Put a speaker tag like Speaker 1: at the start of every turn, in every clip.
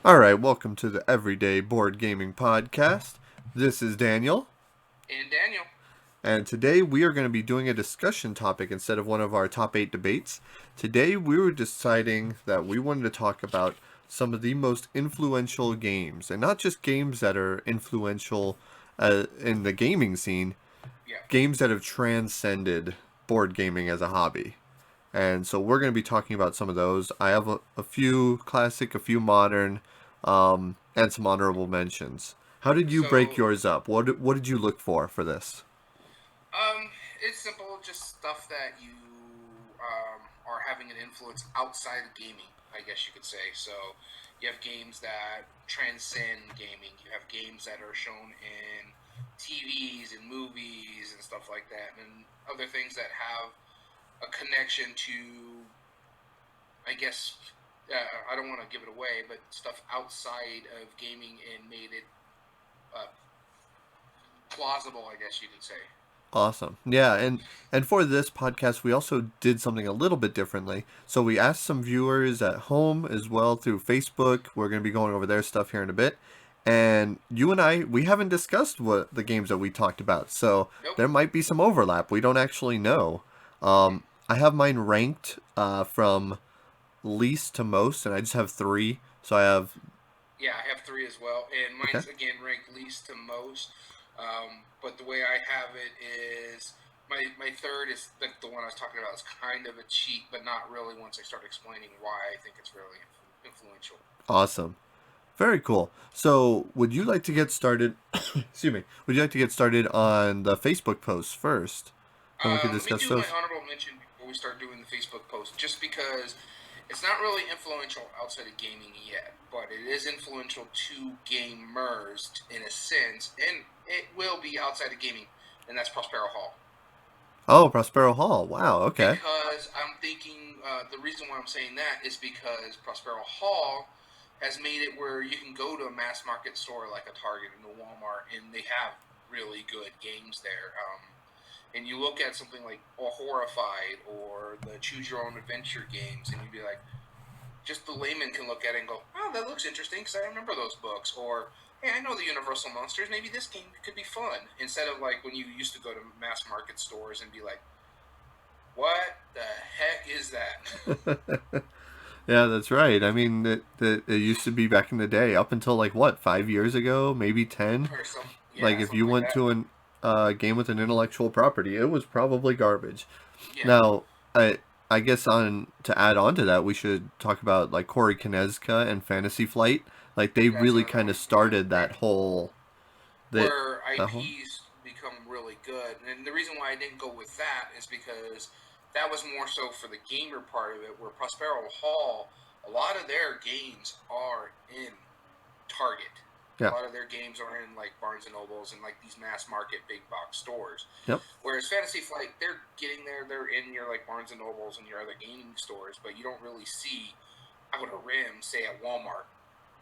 Speaker 1: All right, welcome to the Everyday Board Gaming Podcast. This is Daniel,
Speaker 2: And Daniel.
Speaker 1: and today we are going to be doing a discussion topic instead of one of our top 8 debates. Today we were deciding that we wanted to talk about some of the most influential games, and not just games that are influential in the gaming scene,
Speaker 2: Yeah.
Speaker 1: games that have transcended board gaming as a hobby. And so we're going to be talking about some of those. I have a few classic, a few modern, and some honorable mentions. How did you break
Speaker 2: So,
Speaker 1: yours up? What did you look for this?
Speaker 2: it's simple, just stuff that you are having an influence outside of gaming, I guess you could say. So, you have games that transcend gaming. You have games that are shown in TVs and movies and stuff like that, and other things that have a connection to, I guess, I don't want to give it away, but stuff outside of gaming and made it uh, plausible, I guess you could say.
Speaker 1: Awesome. Yeah, and for this podcast we also did something a little bit differently. So we asked some viewers at home as well through Facebook. We're going to be going over their stuff here in a bit. And you and I, we haven't discussed what the games that we talked about. So
Speaker 2: Nope.
Speaker 1: there might be some overlap. We don't actually know.
Speaker 2: Mm-hmm.
Speaker 1: I have mine ranked from least to most, and I just have three. So I have
Speaker 2: Yeah, I have three as well, and
Speaker 1: okay,
Speaker 2: mine's again ranked least to most. But the way I have it is my third is the one I was talking about. Is kind of a cheat, but not really. Once I start explaining why I think it's really influential.
Speaker 1: awesome, very cool. So would you like to get started? Excuse me. Would you like to get started on the Facebook post first, and we could
Speaker 2: Let me
Speaker 1: discuss
Speaker 2: do my
Speaker 1: those?
Speaker 2: honorable mention before we start doing the Facebook post, just because it's not really influential outside of gaming yet, but it is influential to gamers in a sense, and it will be outside of gaming, and that's Prospero Hall.
Speaker 1: Oh, Prospero Hall. Wow. Okay.
Speaker 2: Because I'm thinking the reason why I'm saying that is because Prospero Hall has made it where you can go to a mass market store like a Target and a Walmart, and they have really good games there. And you look at something like Horrified or the Choose Your Own Adventure games, and you'd be like, just the layman can look at it and go, "Oh, that looks interesting because I remember those books." Or, "Hey, I know the Universal monsters. Maybe this game could be fun." Instead of like when you used to go to mass market stores and be like, "What the heck is that?"
Speaker 1: Yeah, that's right. I mean, it used to be back in the day, up until like what, 5 years ago, maybe 10.
Speaker 2: Or some,
Speaker 1: Like
Speaker 2: yeah,
Speaker 1: if you
Speaker 2: something like
Speaker 1: went
Speaker 2: that.
Speaker 1: to an game with an intellectual property, it was probably garbage.
Speaker 2: Yeah,
Speaker 1: Now, I guess on to add on to that, we should talk about like Corey Kinezka and Fantasy Flight. Like they
Speaker 2: that's
Speaker 1: really
Speaker 2: another
Speaker 1: kind of
Speaker 2: one. Yeah,
Speaker 1: started
Speaker 2: right.
Speaker 1: that whole that
Speaker 2: Where
Speaker 1: that whole.
Speaker 2: IPs become really good, and the reason why I didn't go with that is because that was more so for the gamer part of it. Where Prospero Hall, a lot of their games are in Target. A
Speaker 1: Yeah.
Speaker 2: lot of their games are in like Barnes and Nobles and like these mass market big box stores.
Speaker 1: Yep.
Speaker 2: Whereas Fantasy Flight, they're getting there. They're in your like Barnes and Nobles and your other gaming stores, but you don't really see Outer Rim, say at Walmart.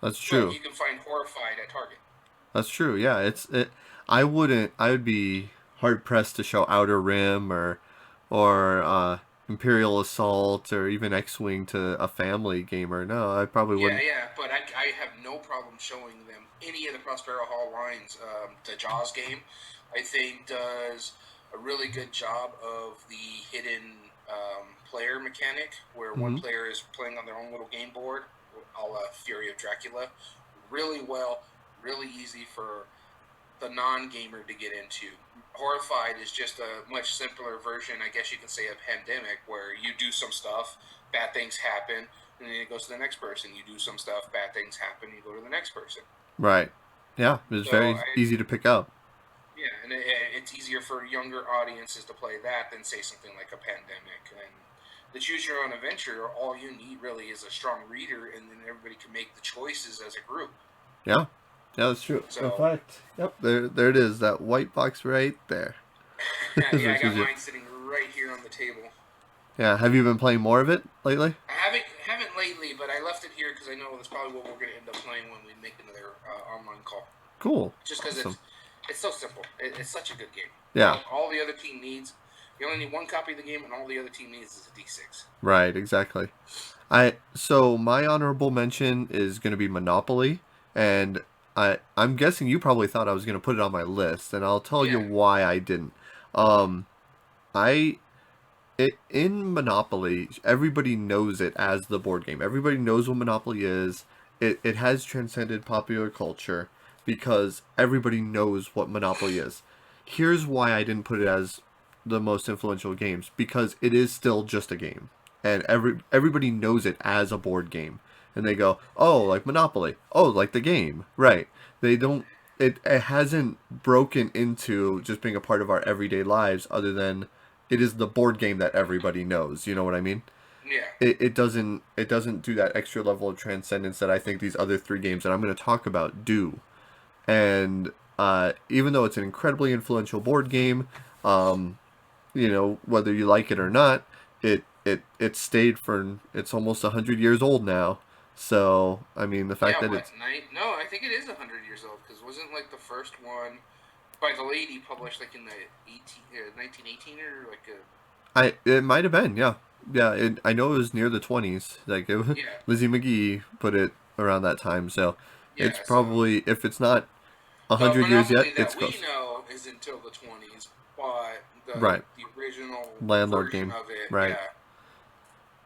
Speaker 1: That's
Speaker 2: But
Speaker 1: true.
Speaker 2: you can find Horrified at Target.
Speaker 1: That's true. Yeah. It. I wouldn't. I would be hard pressed to show Outer Rim or Imperial Assault or even X Wing to a family gamer. No, I probably
Speaker 2: Yeah,
Speaker 1: wouldn't.
Speaker 2: yeah, but I have no problem showing them any of the Prospero Hall lines. The Jaws game, I think, does a really good job of the hidden player mechanic, where one
Speaker 1: Hmm.
Speaker 2: player is playing on their own little game board, a la Fury of Dracula, really well, really easy for the non-gamer to get into. Horrified is just a much simpler version, I guess you can say, of Pandemic, where you do some stuff, bad things happen, and then it goes to the next person. You do some stuff, bad things happen, you go to the next person.
Speaker 1: Right. Yeah. It's
Speaker 2: So
Speaker 1: very
Speaker 2: I,
Speaker 1: easy to pick up.
Speaker 2: yeah, and it's easier for younger audiences to play that than say something like a Pandemic. And the Choose Your Own Adventure, all you need really is a strong reader, and then everybody can make the choices as a group.
Speaker 1: Yeah. Yeah, that's true. In
Speaker 2: So
Speaker 1: fact, yep, there it is. That white box right there. Is
Speaker 2: yeah, I
Speaker 1: what
Speaker 2: got
Speaker 1: you.
Speaker 2: mine sitting right here on the table.
Speaker 1: Yeah. Have you been playing more of it lately?
Speaker 2: I haven't lately, but I left it here because I know that's probably what we're going to end up playing when we make another online call.
Speaker 1: Cool.
Speaker 2: Just because
Speaker 1: Awesome.
Speaker 2: it's so simple. It's such a good game.
Speaker 1: Yeah.
Speaker 2: All the other team needs You only need one copy of the game, and all the other team needs is a D6.
Speaker 1: Right, exactly. So my honorable mention is going to be Monopoly, and I'm guessing you probably thought I was going to put it on my list, and I'll tell you
Speaker 2: Yeah.
Speaker 1: why I didn't. Um, I in Monopoly, everybody knows it as the board game. Everybody knows what Monopoly is. It has transcended popular culture because everybody knows what Monopoly is. Here's why I didn't put it as the most influential games, because it is still just a game. And everybody knows it as a board game. And they go, "Oh, like Monopoly. Oh, like the game." Right. They don't it hasn't broken into just being a part of our everyday lives other than it is the board game that everybody knows. You know what I mean?
Speaker 2: Yeah.
Speaker 1: It doesn't do that extra level of transcendence that I think these other three games that I'm going to talk about do. And even though it's an incredibly influential board game, whether you like it or not, it stayed for it's almost 100 years old now. So I mean, the fact
Speaker 2: Yeah,
Speaker 1: that
Speaker 2: what?
Speaker 1: it's
Speaker 2: No, I think it is 100 years old, because wasn't like the first one by the lady published like in the 1918 or like a.
Speaker 1: it might have been, yeah. Yeah, I know it was near the 20s. Like
Speaker 2: Yeah.
Speaker 1: Lizzie McGee put it around that time, so it's
Speaker 2: Yeah, so.
Speaker 1: probably, if it's not
Speaker 2: The
Speaker 1: 100 years yet,
Speaker 2: Monopoly
Speaker 1: it's
Speaker 2: that we
Speaker 1: close.
Speaker 2: know is until the 20s, but
Speaker 1: Right.
Speaker 2: the original
Speaker 1: Landlord
Speaker 2: version
Speaker 1: game.
Speaker 2: of it,
Speaker 1: Right.
Speaker 2: yeah.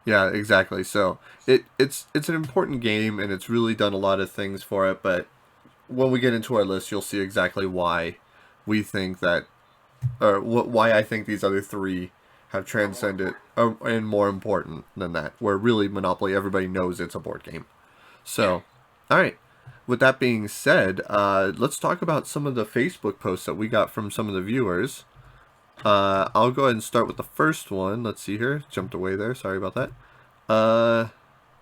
Speaker 1: Yeah, exactly. So it's an important game, and it's really done a lot of things for it, but when we get into our list, you'll see exactly why we think that, or why I think these other three have
Speaker 2: Are more
Speaker 1: transcended
Speaker 2: important.
Speaker 1: and more important than that. Where really Monopoly, everybody knows it's a board game.
Speaker 2: Yeah.
Speaker 1: So, all right. With that being said, let's talk about some of the Facebook posts that we got from some of the viewers. I'll go ahead and start with the first one. Let's see here. Jumped away there. Sorry about that. Uh,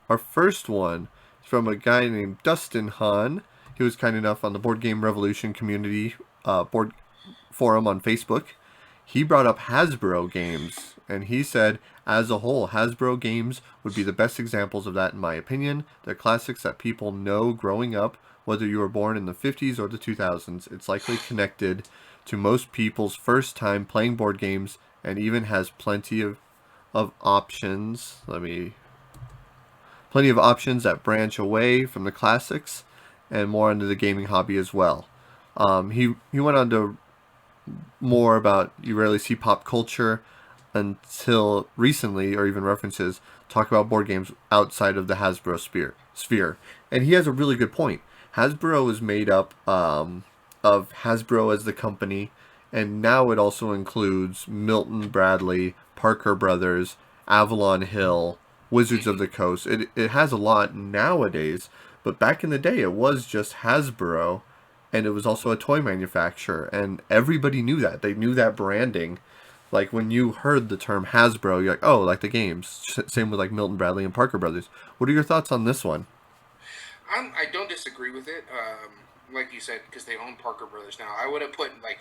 Speaker 1: our first one is from a guy named Dustin Hahn. He was kind enough on the Board Game Revolution community board forum on Facebook. He brought up Hasbro games, and he said, as a whole, Hasbro games would be the best examples of that in my opinion. They're classics that people know growing up, whether you were born in the 50s or the 2000s. It's likely connected to most people's first time playing board games and even has of options. Plenty of options that branch away from the classics and more into the gaming hobby as well. He went on to more about you rarely see pop culture until recently, or even references talk about board games outside of the Hasbro sphere. And he has a really good point. Hasbro is made up of Hasbro as the company, and now it also includes Milton Bradley, Parker Brothers, Avalon Hill, Wizards of the Coast. It has a lot nowadays, but back in the day it was just Hasbro, and it was also a toy manufacturer, and everybody knew that. They knew that branding. Like when you heard the term Hasbro, you're like, oh, like the games. Same with like Milton Bradley and Parker Brothers. What are your thoughts on this one?
Speaker 2: I don't disagree with it. Like you said, because they own Parker Brothers now. I would have put like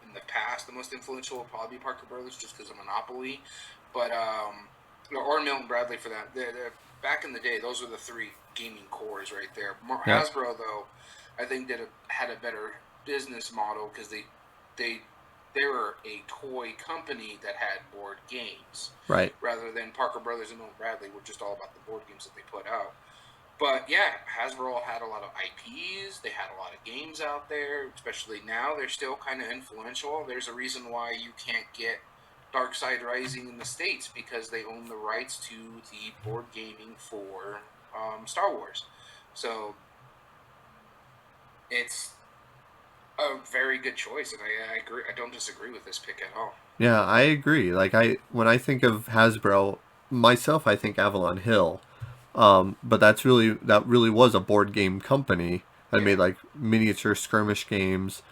Speaker 2: in the past the most influential would probably be Parker Brothers just because of Monopoly, but or Milton Bradley for that. Back in the day, those were the three gaming cores right there.
Speaker 1: Yeah.
Speaker 2: Hasbro though, I think had a better business model because they they were a toy company that had board games
Speaker 1: Right.
Speaker 2: rather than Parker Brothers and Milton Bradley were just all about the board games that they put out. But yeah, Hasbro had a lot of IPs. They had a lot of games out there, especially now. They're still kind of influential. There's a reason why you can't get Dark Side Rising in the States because they own the rights to the board gaming for Star Wars. So it's a very good choice, and I agree. I don't disagree with this pick at all.
Speaker 1: Yeah, I agree. Like when I think of Hasbro, myself, I think Avalon Hill. But that really was a board game company that
Speaker 2: Yeah.
Speaker 1: made like miniature skirmish games,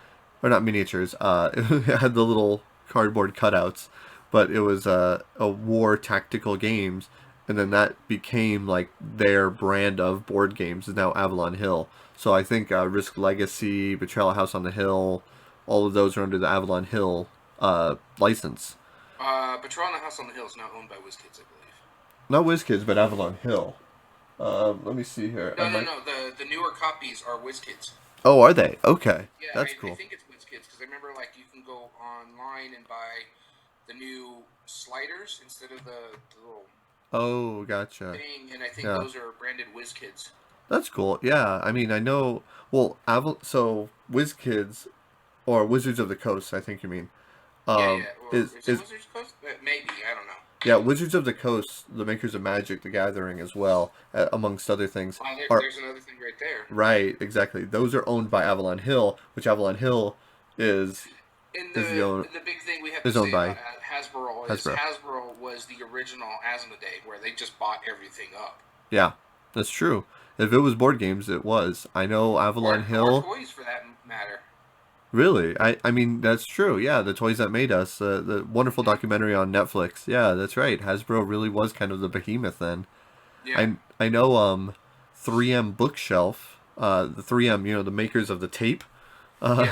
Speaker 1: or not miniatures. It had the little cardboard cutouts, but it was a war tactical games, and then that became like their brand of board games is now Avalon Hill. So I think Risk Legacy, Betrayal House on the Hill, all of those are under the Avalon Hill license.
Speaker 2: Patrol the House on the Hill is now owned by WizKids, I believe.
Speaker 1: Not WizKids, but Avalon Hill. Let me see here. I
Speaker 2: No, no,
Speaker 1: might.
Speaker 2: no. The newer copies are WizKids.
Speaker 1: Oh, are they? Okay,
Speaker 2: Yeah,
Speaker 1: that's
Speaker 2: I
Speaker 1: cool.
Speaker 2: think it's WizKids because I remember like you can go online and buy the new sliders instead of the little
Speaker 1: Oh, gotcha.
Speaker 2: thing, and I think
Speaker 1: Yeah.
Speaker 2: those are branded WizKids.
Speaker 1: That's cool. Yeah, I mean, I know. Well, so WizKids or Wizards of the Coast, I think you mean.
Speaker 2: Yeah, yeah. Or
Speaker 1: Is
Speaker 2: is it
Speaker 1: is
Speaker 2: Wizards Coast? Maybe, I don't know.
Speaker 1: Yeah, Wizards of the Coast, the makers of Magic: The Gathering as well, amongst other things,
Speaker 2: Well,
Speaker 1: are
Speaker 2: there's another thing right there.
Speaker 1: right. Exactly. Those are owned by Avalon Hill, which Avalon Hill is
Speaker 2: And
Speaker 1: is the own
Speaker 2: the big thing we have to
Speaker 1: is owned
Speaker 2: say about
Speaker 1: by
Speaker 2: Hasbro is
Speaker 1: Hasbro.
Speaker 2: Hasbro was the original Asmodee, where they just bought everything up,
Speaker 1: Yeah, that's true. If it was board games, it was. I know Avalon
Speaker 2: or
Speaker 1: Hill.
Speaker 2: toys for that matter.
Speaker 1: Really, I mean that's true. Yeah, the toys that made us, the wonderful
Speaker 2: Hmm.
Speaker 1: documentary on Netflix. Yeah, that's right. Hasbro really was kind of the behemoth then.
Speaker 2: Yeah,
Speaker 1: I know 3M Bookshelf, the 3M, the makers of the tape, uh,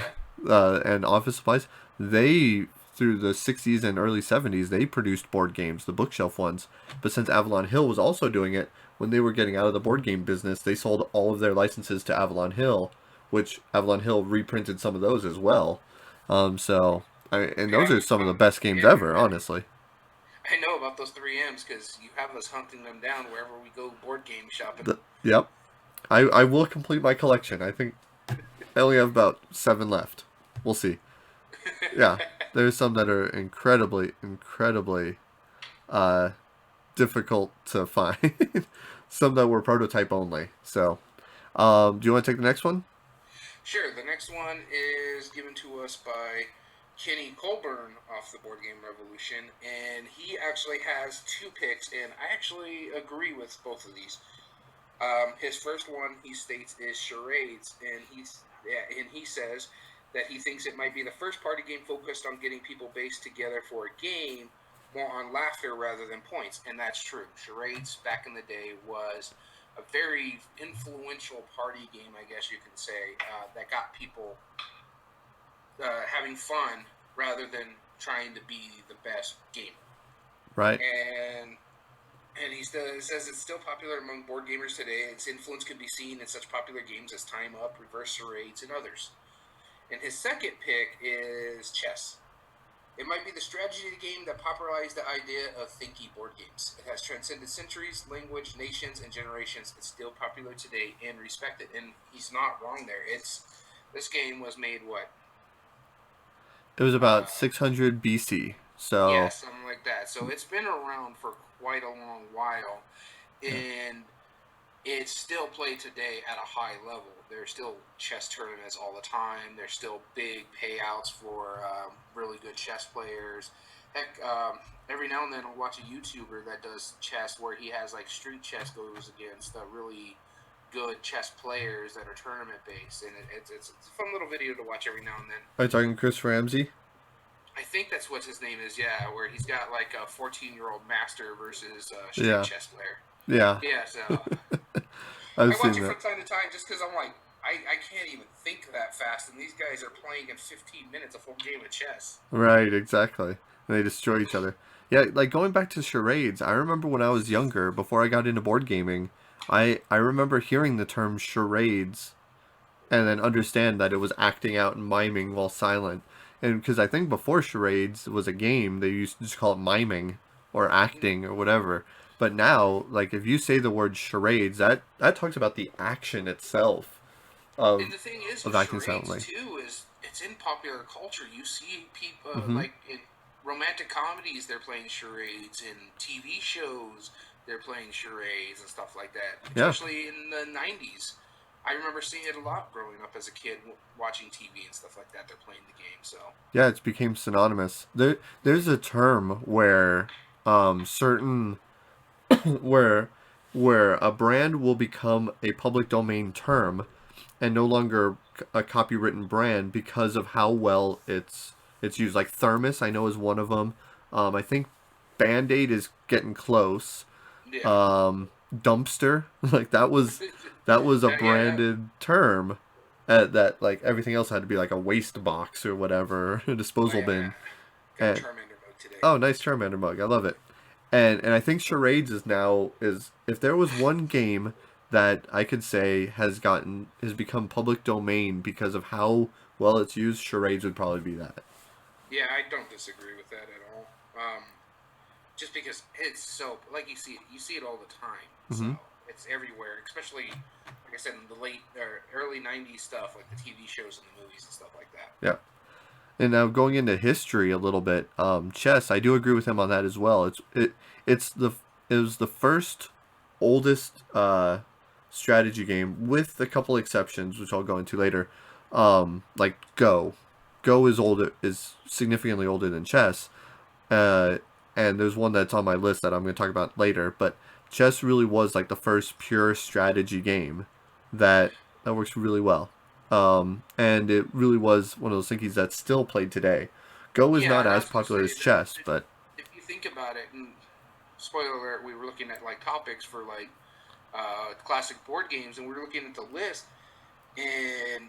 Speaker 2: yeah.
Speaker 1: and office supplies. They through the 60s and early 70s they produced board games, the bookshelf ones. But since Avalon Hill was also doing it, when they were getting out of the board game business, they sold all of their licenses to Avalon Hill, which Avalon Hill reprinted some of those as well. And those
Speaker 2: Yeah,
Speaker 1: are some of the
Speaker 2: um,
Speaker 1: best games
Speaker 2: yeah.
Speaker 1: ever, honestly.
Speaker 2: I know about those 3Ms because you have us hunting them down wherever we go board game shopping.
Speaker 1: Yep. I will complete my collection. I think I only have about 7 left. We'll see. Yeah, there's some that are incredibly uh, difficult to find. Some that were prototype only. So, do you want to take the next one?
Speaker 2: Sure, the next one is given to us by Kenny Colburn off the Board Game Revolution, and he actually has two picks, and I actually agree with both of these. His first one, he states, is charades, and he says that he thinks it might be the first party game focused on getting people based together for a game, more on laughter rather than points, and that's true. Charades back in the day was a very influential party game, I guess you can say, that got people having fun rather than trying to be the best gamer.
Speaker 1: Right.
Speaker 2: And he says it's still popular among board gamers today. Its influence can be seen in such popular games as Time Up, Reverse Charades, and others. And his second pick is chess. It might be the strategy game that popularized the idea of thinky board games. It has transcended centuries, language, nations, and generations. It's still popular today and respected. And he's not wrong there. This game was made what?
Speaker 1: It was about
Speaker 2: Uh,
Speaker 1: 600 BC.
Speaker 2: yeah,
Speaker 1: So,
Speaker 2: something like that. So it's been around for quite a long while,
Speaker 1: yeah.
Speaker 2: and it's still played today at a high level. There's still chess tournaments all the time. There's still big payouts for really good chess players. Heck, every now and then I'll watch a YouTuber that does chess where he has like street chess goes against really good chess players that are tournament based, and it's a fun little video to watch every now and then.
Speaker 1: Are you talking Chris Ramsey?
Speaker 2: I think that's what his name is, yeah, where he's got like a 14-year-old master versus a street
Speaker 1: Yeah.
Speaker 2: chess player.
Speaker 1: Yeah.
Speaker 2: Yeah, so
Speaker 1: I've
Speaker 2: I watch
Speaker 1: seen
Speaker 2: it from
Speaker 1: that.
Speaker 2: time to time just because I'm like, I can't even think that fast, and these guys are playing in 15 minutes a full game of chess.
Speaker 1: Right, exactly. And they destroy each other. Yeah, like going back to charades, I remember when I was younger, before I got into board gaming, I remember hearing the term charades and then understand that it was acting out and miming while silent. And because I think before charades was a game, they used to just call it miming or acting or whatever. But now, like if you say the word charades, that talks about the action itself
Speaker 2: And
Speaker 1: of
Speaker 2: the thing is
Speaker 1: of
Speaker 2: with
Speaker 1: acting
Speaker 2: charades
Speaker 1: silently.
Speaker 2: too is it's in popular culture. You see people
Speaker 1: Mm-hmm.
Speaker 2: like in romantic comedies, they're playing charades. In TV shows, they're playing charades and stuff like that.
Speaker 1: Yeah.
Speaker 2: Especially in the '90s, I remember seeing it a lot growing up as a kid, watching TV and stuff like that. They're playing the game, so
Speaker 1: Yeah, it's became synonymous. There's a term where certain where where a brand will become a public domain term and no longer a copywritten brand because of how well it's used. Like Thermos, I know is one of them. I think Band Aid is getting close.
Speaker 2: yeah.
Speaker 1: Dumpster, like that was a
Speaker 2: Yeah,
Speaker 1: branded term. That like everything else had to be like a waste box or whatever, a
Speaker 2: oh
Speaker 1: disposal
Speaker 2: yeah,
Speaker 1: bin.
Speaker 2: got a
Speaker 1: And
Speaker 2: Charmander mode today.
Speaker 1: oh, nice Charmander mug, I love it. And I think charades is now is if there was one game that I could say has become public domain because of how well it's used, charades would probably be that.
Speaker 2: Yeah, I don't disagree with that at all. Just because it's so, like, you see it all the time. So
Speaker 1: Mm-hmm.
Speaker 2: it's everywhere, especially, like I said, in the late or early '90s stuff, like the TV shows and the movies and stuff like that.
Speaker 1: Yeah. And now going into history a little bit, chess. I do agree with him on that as well. It's the it was the first oldest strategy game with a couple exceptions, which I'll go into later. Like Go, Go is significantly older than chess. Uh, and there's one that's on my list that I'm going to talk about later. But chess really was like the first pure strategy game that works really well. And it really was one of those thinkies that's still played today. Go is
Speaker 2: Yeah,
Speaker 1: not
Speaker 2: and I
Speaker 1: as
Speaker 2: was gonna
Speaker 1: popular
Speaker 2: say
Speaker 1: as
Speaker 2: that
Speaker 1: chess, but
Speaker 2: if you think about it, and spoiler alert, we were looking at like topics for like classic board games, and we were looking at the list, and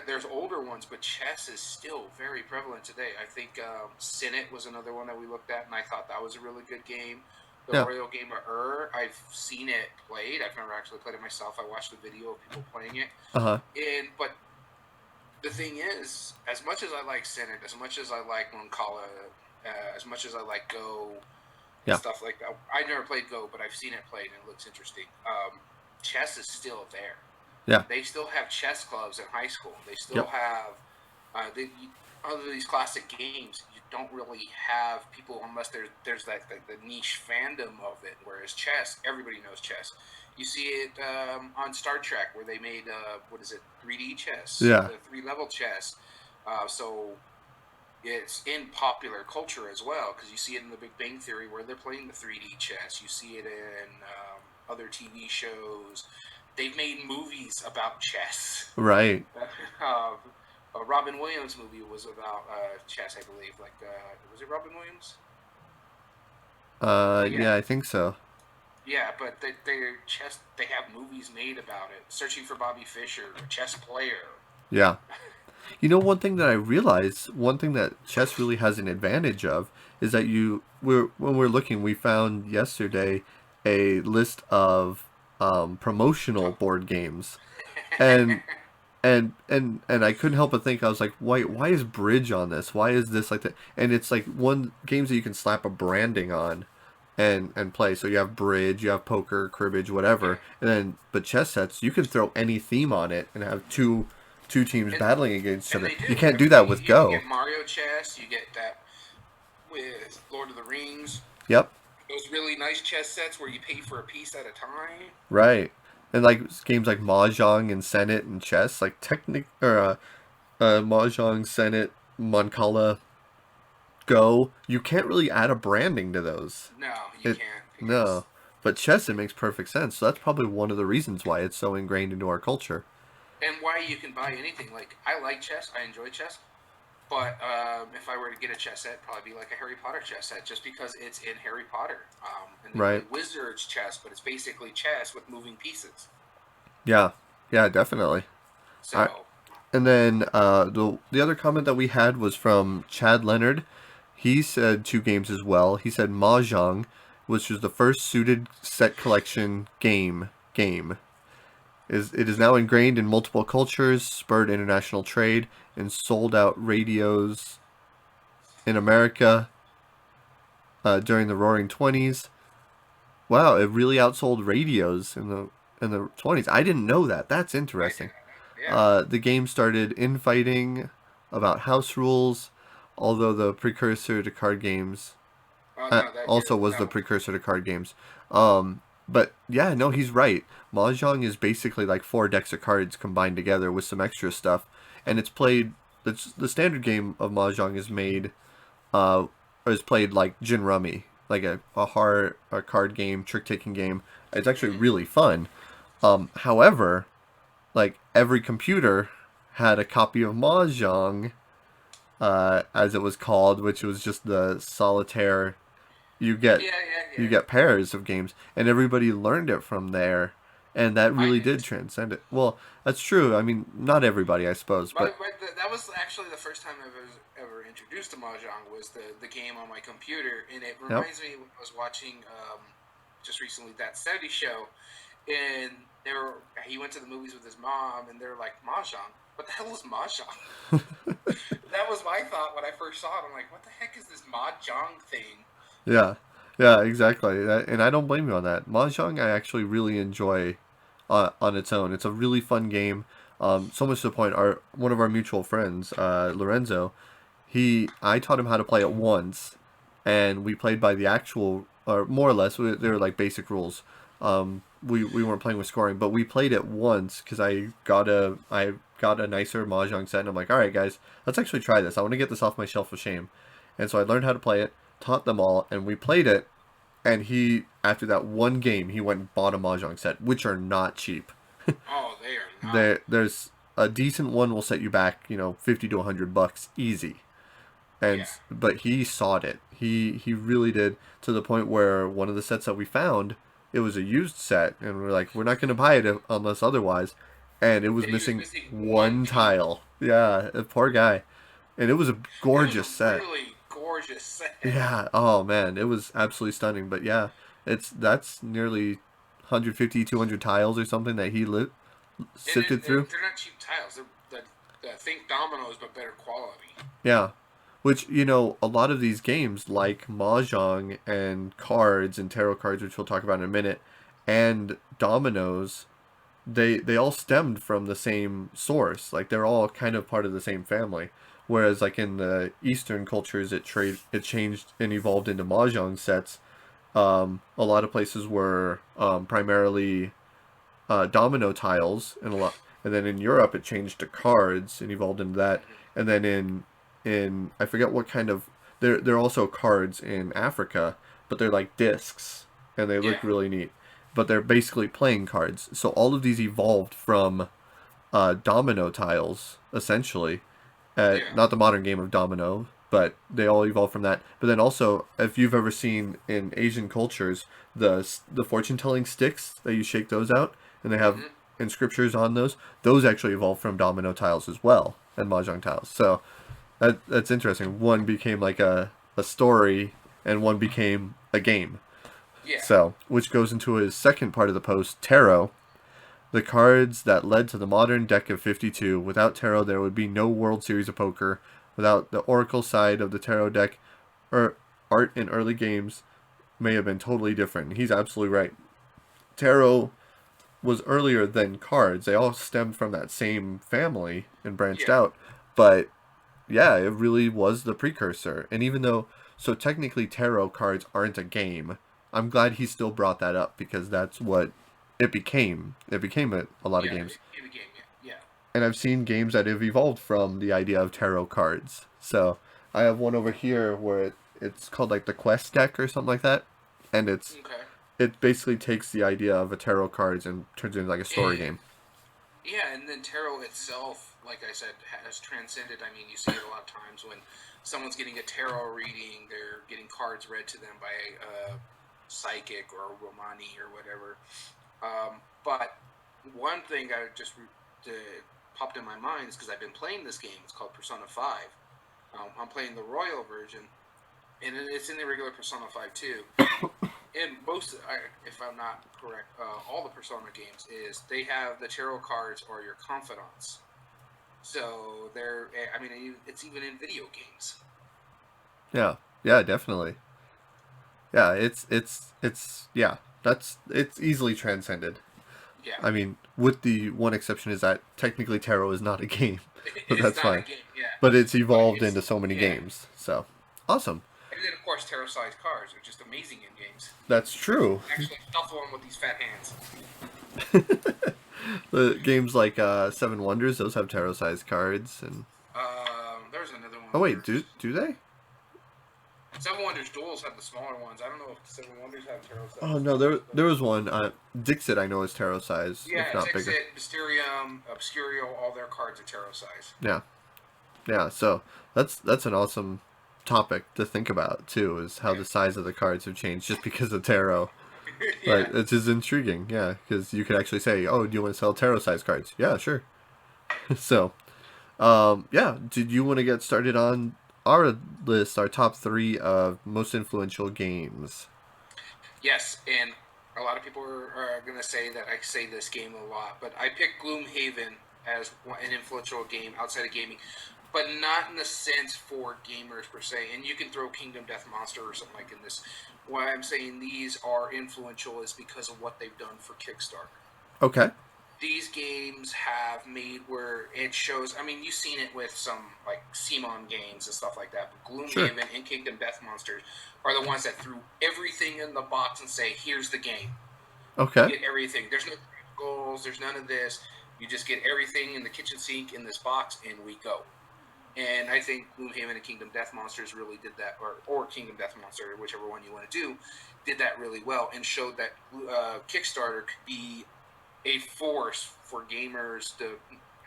Speaker 2: there's older ones, but chess is still very prevalent today. I think Senate was another one that we looked at, and I thought that was a really good game. The
Speaker 1: yeah,
Speaker 2: Royal Game of I've seen it played. I've never actually played it myself. I watched a video of people playing it,
Speaker 1: uh huh,
Speaker 2: but the thing is, as much as I like Senate, as much as I like Moncala, as much as I like Go and
Speaker 1: yeah,
Speaker 2: stuff like that, I never played Go, but I've seen it played and it looks interesting. Chess is still there.
Speaker 1: yeah,
Speaker 2: They still have chess clubs in high school. They still
Speaker 1: yep,
Speaker 2: have other than these classic games. You don't really have people unless there's like the niche fandom of it. Whereas chess, everybody knows chess. You see it on Star Trek where they made what is it, 3D chess,
Speaker 1: yeah,
Speaker 2: the 3 level chess. So it's in popular culture as well because you see it in The Big Bang Theory where they're playing the 3D chess. You see it in other TV shows. They've made movies about chess.
Speaker 1: right.
Speaker 2: uh, a Robin Williams movie was about chess, I believe. Like, was it Robin Williams? Yeah,
Speaker 1: Yeah, I think so.
Speaker 2: yeah. But they chess. They have movies made about it. Searching for Bobby Fischer, Chess Player.
Speaker 1: Yeah. You know, one thing that I realized, one thing that chess really has an advantage of is that when we're looking, we found yesterday a list of promotional board games, and and I couldn't help but think I was like, why is bridge on this? Why is this like that? And it's like one games that you can slap a branding on, and play. So you have bridge, you have poker, cribbage,
Speaker 2: Yeah,
Speaker 1: whatever, and then but chess sets you can throw any theme on it and have two teams
Speaker 2: and
Speaker 1: battling against each
Speaker 2: and
Speaker 1: other.
Speaker 2: they
Speaker 1: You
Speaker 2: do.
Speaker 1: can't
Speaker 2: I
Speaker 1: do
Speaker 2: mean,
Speaker 1: that with
Speaker 2: you can
Speaker 1: Go.
Speaker 2: get Mario chess. You get that with Lord of the Rings.
Speaker 1: Yep,
Speaker 2: Those really nice chess sets where you pay for a piece at a time.
Speaker 1: right. And like games like Mahjong and Senate and chess, like technic or Mahjong, Senate, Moncala, Go, you can't really add a branding to those.
Speaker 2: No, you
Speaker 1: It
Speaker 2: can't because
Speaker 1: no, but chess it makes perfect sense. So that's probably one of the reasons why it's so ingrained into our culture.
Speaker 2: and why you can buy anything. Like I like chess, I enjoy chess, but if I were to get a chess set, it'd probably be like a Harry Potter chess set, just because it's in Harry Potter. And they play
Speaker 1: Right?
Speaker 2: wizards chess, but it's basically chess with moving pieces.
Speaker 1: Yeah, yeah, definitely. All right.
Speaker 2: So
Speaker 1: And then the other comment that we had was from Chad Leonard. He said two games as well. He said Mahjong, which was the first suited set collection game. It is now ingrained in multiple cultures, spurred international trade, and sold out radios in America during the Roaring Twenties. Wow, it really outsold radios in the 20s. I didn't know that. That's
Speaker 2: I did,
Speaker 1: interesting.
Speaker 2: yeah.
Speaker 1: The game started infighting about house rules, although the precursor to card games
Speaker 2: Oh no, that
Speaker 1: also
Speaker 2: you're
Speaker 1: was the
Speaker 2: no.
Speaker 1: precursor to card games. But yeah, no, he's right. Mahjong is basically like four decks of cards combined together with some extra stuff, and it's played. The standard game of Mahjong is made, uh, or is played like Gin Rummy, like a card game, trick taking game. It's actually
Speaker 2: Mm-hmm.
Speaker 1: really fun. However, like every computer had a copy of Mahjong, as it was called, which was just the solitaire. You get
Speaker 2: Yeah, yeah,
Speaker 1: you
Speaker 2: yeah.
Speaker 1: get pairs of games, and everybody learned it from there, and that
Speaker 2: I
Speaker 1: really did
Speaker 2: didn't.
Speaker 1: transcend it. Well, that's true. I mean, not everybody, I suppose, but
Speaker 2: That was actually the first time I was ever introduced to mahjong was the game on my computer, and it
Speaker 1: yep.
Speaker 2: reminds me when I was watching just recently that '70s show, and he went to the movies with his mom, and they're like mahjong. What the hell is mahjong? That was my thought when I first saw it. I'm like, what the heck is this mahjong thing?
Speaker 1: Yeah, yeah, exactly. And I don't blame you on that. Mahjong, I actually really enjoy on its own. It's a really fun game. So much to the point, one of our mutual friends, Lorenzo, I taught him how to play it once, and we played by the actual, or more or less, they were like basic rules. We weren't playing with scoring, but we played it once because I got a nicer mahjong set, and I'm like, all right, guys, let's actually try this. I want to get this off my shelf of shame, and so I learned how to play it, taught them all, and we played it. And he, after that one game, he went and bought a mahjong set, which are not cheap.
Speaker 2: Oh, they are not.
Speaker 1: There's a decent one will set you back, $50 to $100 easy. And
Speaker 2: Yeah.
Speaker 1: but he sought it. He really did, to the point where one of the sets that we found, it was a used set, and we're like, we're not going to buy it unless otherwise. And it was
Speaker 2: And he was
Speaker 1: missing
Speaker 2: missing
Speaker 1: one
Speaker 2: one
Speaker 1: tile. Yeah, a poor guy. And it was a
Speaker 2: It was
Speaker 1: gorgeous
Speaker 2: a
Speaker 1: set.
Speaker 2: really gorgeous set.
Speaker 1: Yeah. Oh man, it was absolutely stunning. But yeah, that's nearly 150, 200 tiles or something that he sifted through.
Speaker 2: They're not cheap tiles. They're think dominoes, but better quality.
Speaker 1: Yeah. Which, a lot of these games like Mahjong and cards and tarot cards, which we'll talk about in a minute, and dominoes, they all stemmed from the same source. Like they're all kind of part of the same family. Whereas like in the Eastern cultures, it changed and evolved into Mahjong sets. A lot of places were primarily domino tiles, and then in Europe it changed to cards and evolved into that. And then in I forget what kind of, they're also cards in Africa, but they're like discs and they
Speaker 2: Yeah.
Speaker 1: look really neat. But they're basically playing cards. So all of these evolved from domino tiles, essentially.
Speaker 2: Yeah.
Speaker 1: Not the modern game of domino, but they all evolved from that. But then also, if you've ever seen in Asian cultures, the fortune telling sticks that you shake those out, and they have
Speaker 2: Mm-hmm.
Speaker 1: inscriptures on those actually evolved from domino tiles as well, and mahjong tiles. So that's interesting. One became like a story, and one became a game.
Speaker 2: Yeah.
Speaker 1: So, which goes into his second part of the post, tarot. The cards that led to the modern deck of 52. Without tarot, there would be no World Series of Poker. Without the oracle side of the tarot deck, art in early games may have been totally different. He's absolutely right. Tarot was earlier than cards. They all stemmed from that same family and branched
Speaker 2: Yeah.
Speaker 1: out. But yeah, it really was the precursor. And even though, so technically tarot cards aren't a game, I'm glad he still brought that up because that's what it became. It became a lot of
Speaker 2: Yeah.
Speaker 1: games.
Speaker 2: In the game. Yeah.
Speaker 1: And I've seen games that have evolved from the idea of tarot cards. So I have one over here where it's called like the Quest deck or something like that. And
Speaker 2: Yeah. Okay.
Speaker 1: it basically takes the idea of a tarot cards and turns it into like a story
Speaker 2: And
Speaker 1: game.
Speaker 2: yeah, and then tarot itself, like I said, has transcended. I mean, you see it a lot of times when someone's getting a tarot reading, they're getting cards read to them by a psychic or a Romani or whatever. But one thing I just popped in my mind is because I've been playing this game. It's called Persona 5. I'm playing the Royal version, and it's in the regular Persona 5 too. In most, if I'm not correct, all the Persona games they have the tarot cards or your confidants. So I mean, it's even in video games.
Speaker 1: Yeah. Yeah, definitely. Yeah, it's easily transcended.
Speaker 2: Yeah,
Speaker 1: I mean, with the one exception is that technically tarot is not a game, but
Speaker 2: it's
Speaker 1: that's
Speaker 2: not a
Speaker 1: fine.
Speaker 2: game. Yeah,
Speaker 1: But it's
Speaker 2: but
Speaker 1: evolved
Speaker 2: it's
Speaker 1: into so many
Speaker 2: yeah,
Speaker 1: games. So, awesome.
Speaker 2: and then of course tarot-sized cards are just amazing in games.
Speaker 1: That's true.
Speaker 2: Actually, shuffle them with these fat hands.
Speaker 1: The games like Seven Wonders, those have tarot-sized cards, and
Speaker 2: There's another one.
Speaker 1: oh
Speaker 2: Where
Speaker 1: wait, do they?
Speaker 2: Seven Wonders duels have the smaller ones. I don't know if Seven Wonders have tarot-sized.
Speaker 1: Oh no, there was one. Dixit I know is tarot-sized,
Speaker 2: Yeah,
Speaker 1: if not bigger.
Speaker 2: Dixit, Mysterium, Obscurio, all their cards are tarot size.
Speaker 1: Yeah, yeah. So that's an awesome topic to think about too, is how the size of the cards have changed just because of tarot.
Speaker 2: Yeah.
Speaker 1: But it's just intriguing, yeah, because you could actually say, "Oh, do you want to sell tarot-sized cards?" Yeah, sure. So, yeah, did you want to get started on our list, our top 3 of most influential games?
Speaker 2: Yes, and a lot of people are going to say that I say this game a lot, but I picked Gloomhaven as an influential game outside of gaming. but not in the sense for gamers per se. And you can throw Kingdom Death Monster or something like in this. Why I'm saying these are influential is because of what they've done for Kickstarter.
Speaker 1: Okay.
Speaker 2: These games have made where it shows. I mean, you've seen it with some like Simon games and stuff like that. But Gloomhaven
Speaker 1: Sure.
Speaker 2: and Kingdom Death Monsters are the ones that threw everything in the box and say, "Here's the game.
Speaker 1: Okay.
Speaker 2: Get everything. There's no goals. There's none of this. You just get everything in the kitchen sink in this box, and we go." And I think Gloomhaven and Kingdom Death Monsters really did that, or Kingdom Death Monster, whichever one you want to do, did that really well and showed that Kickstarter could be a force for gamers to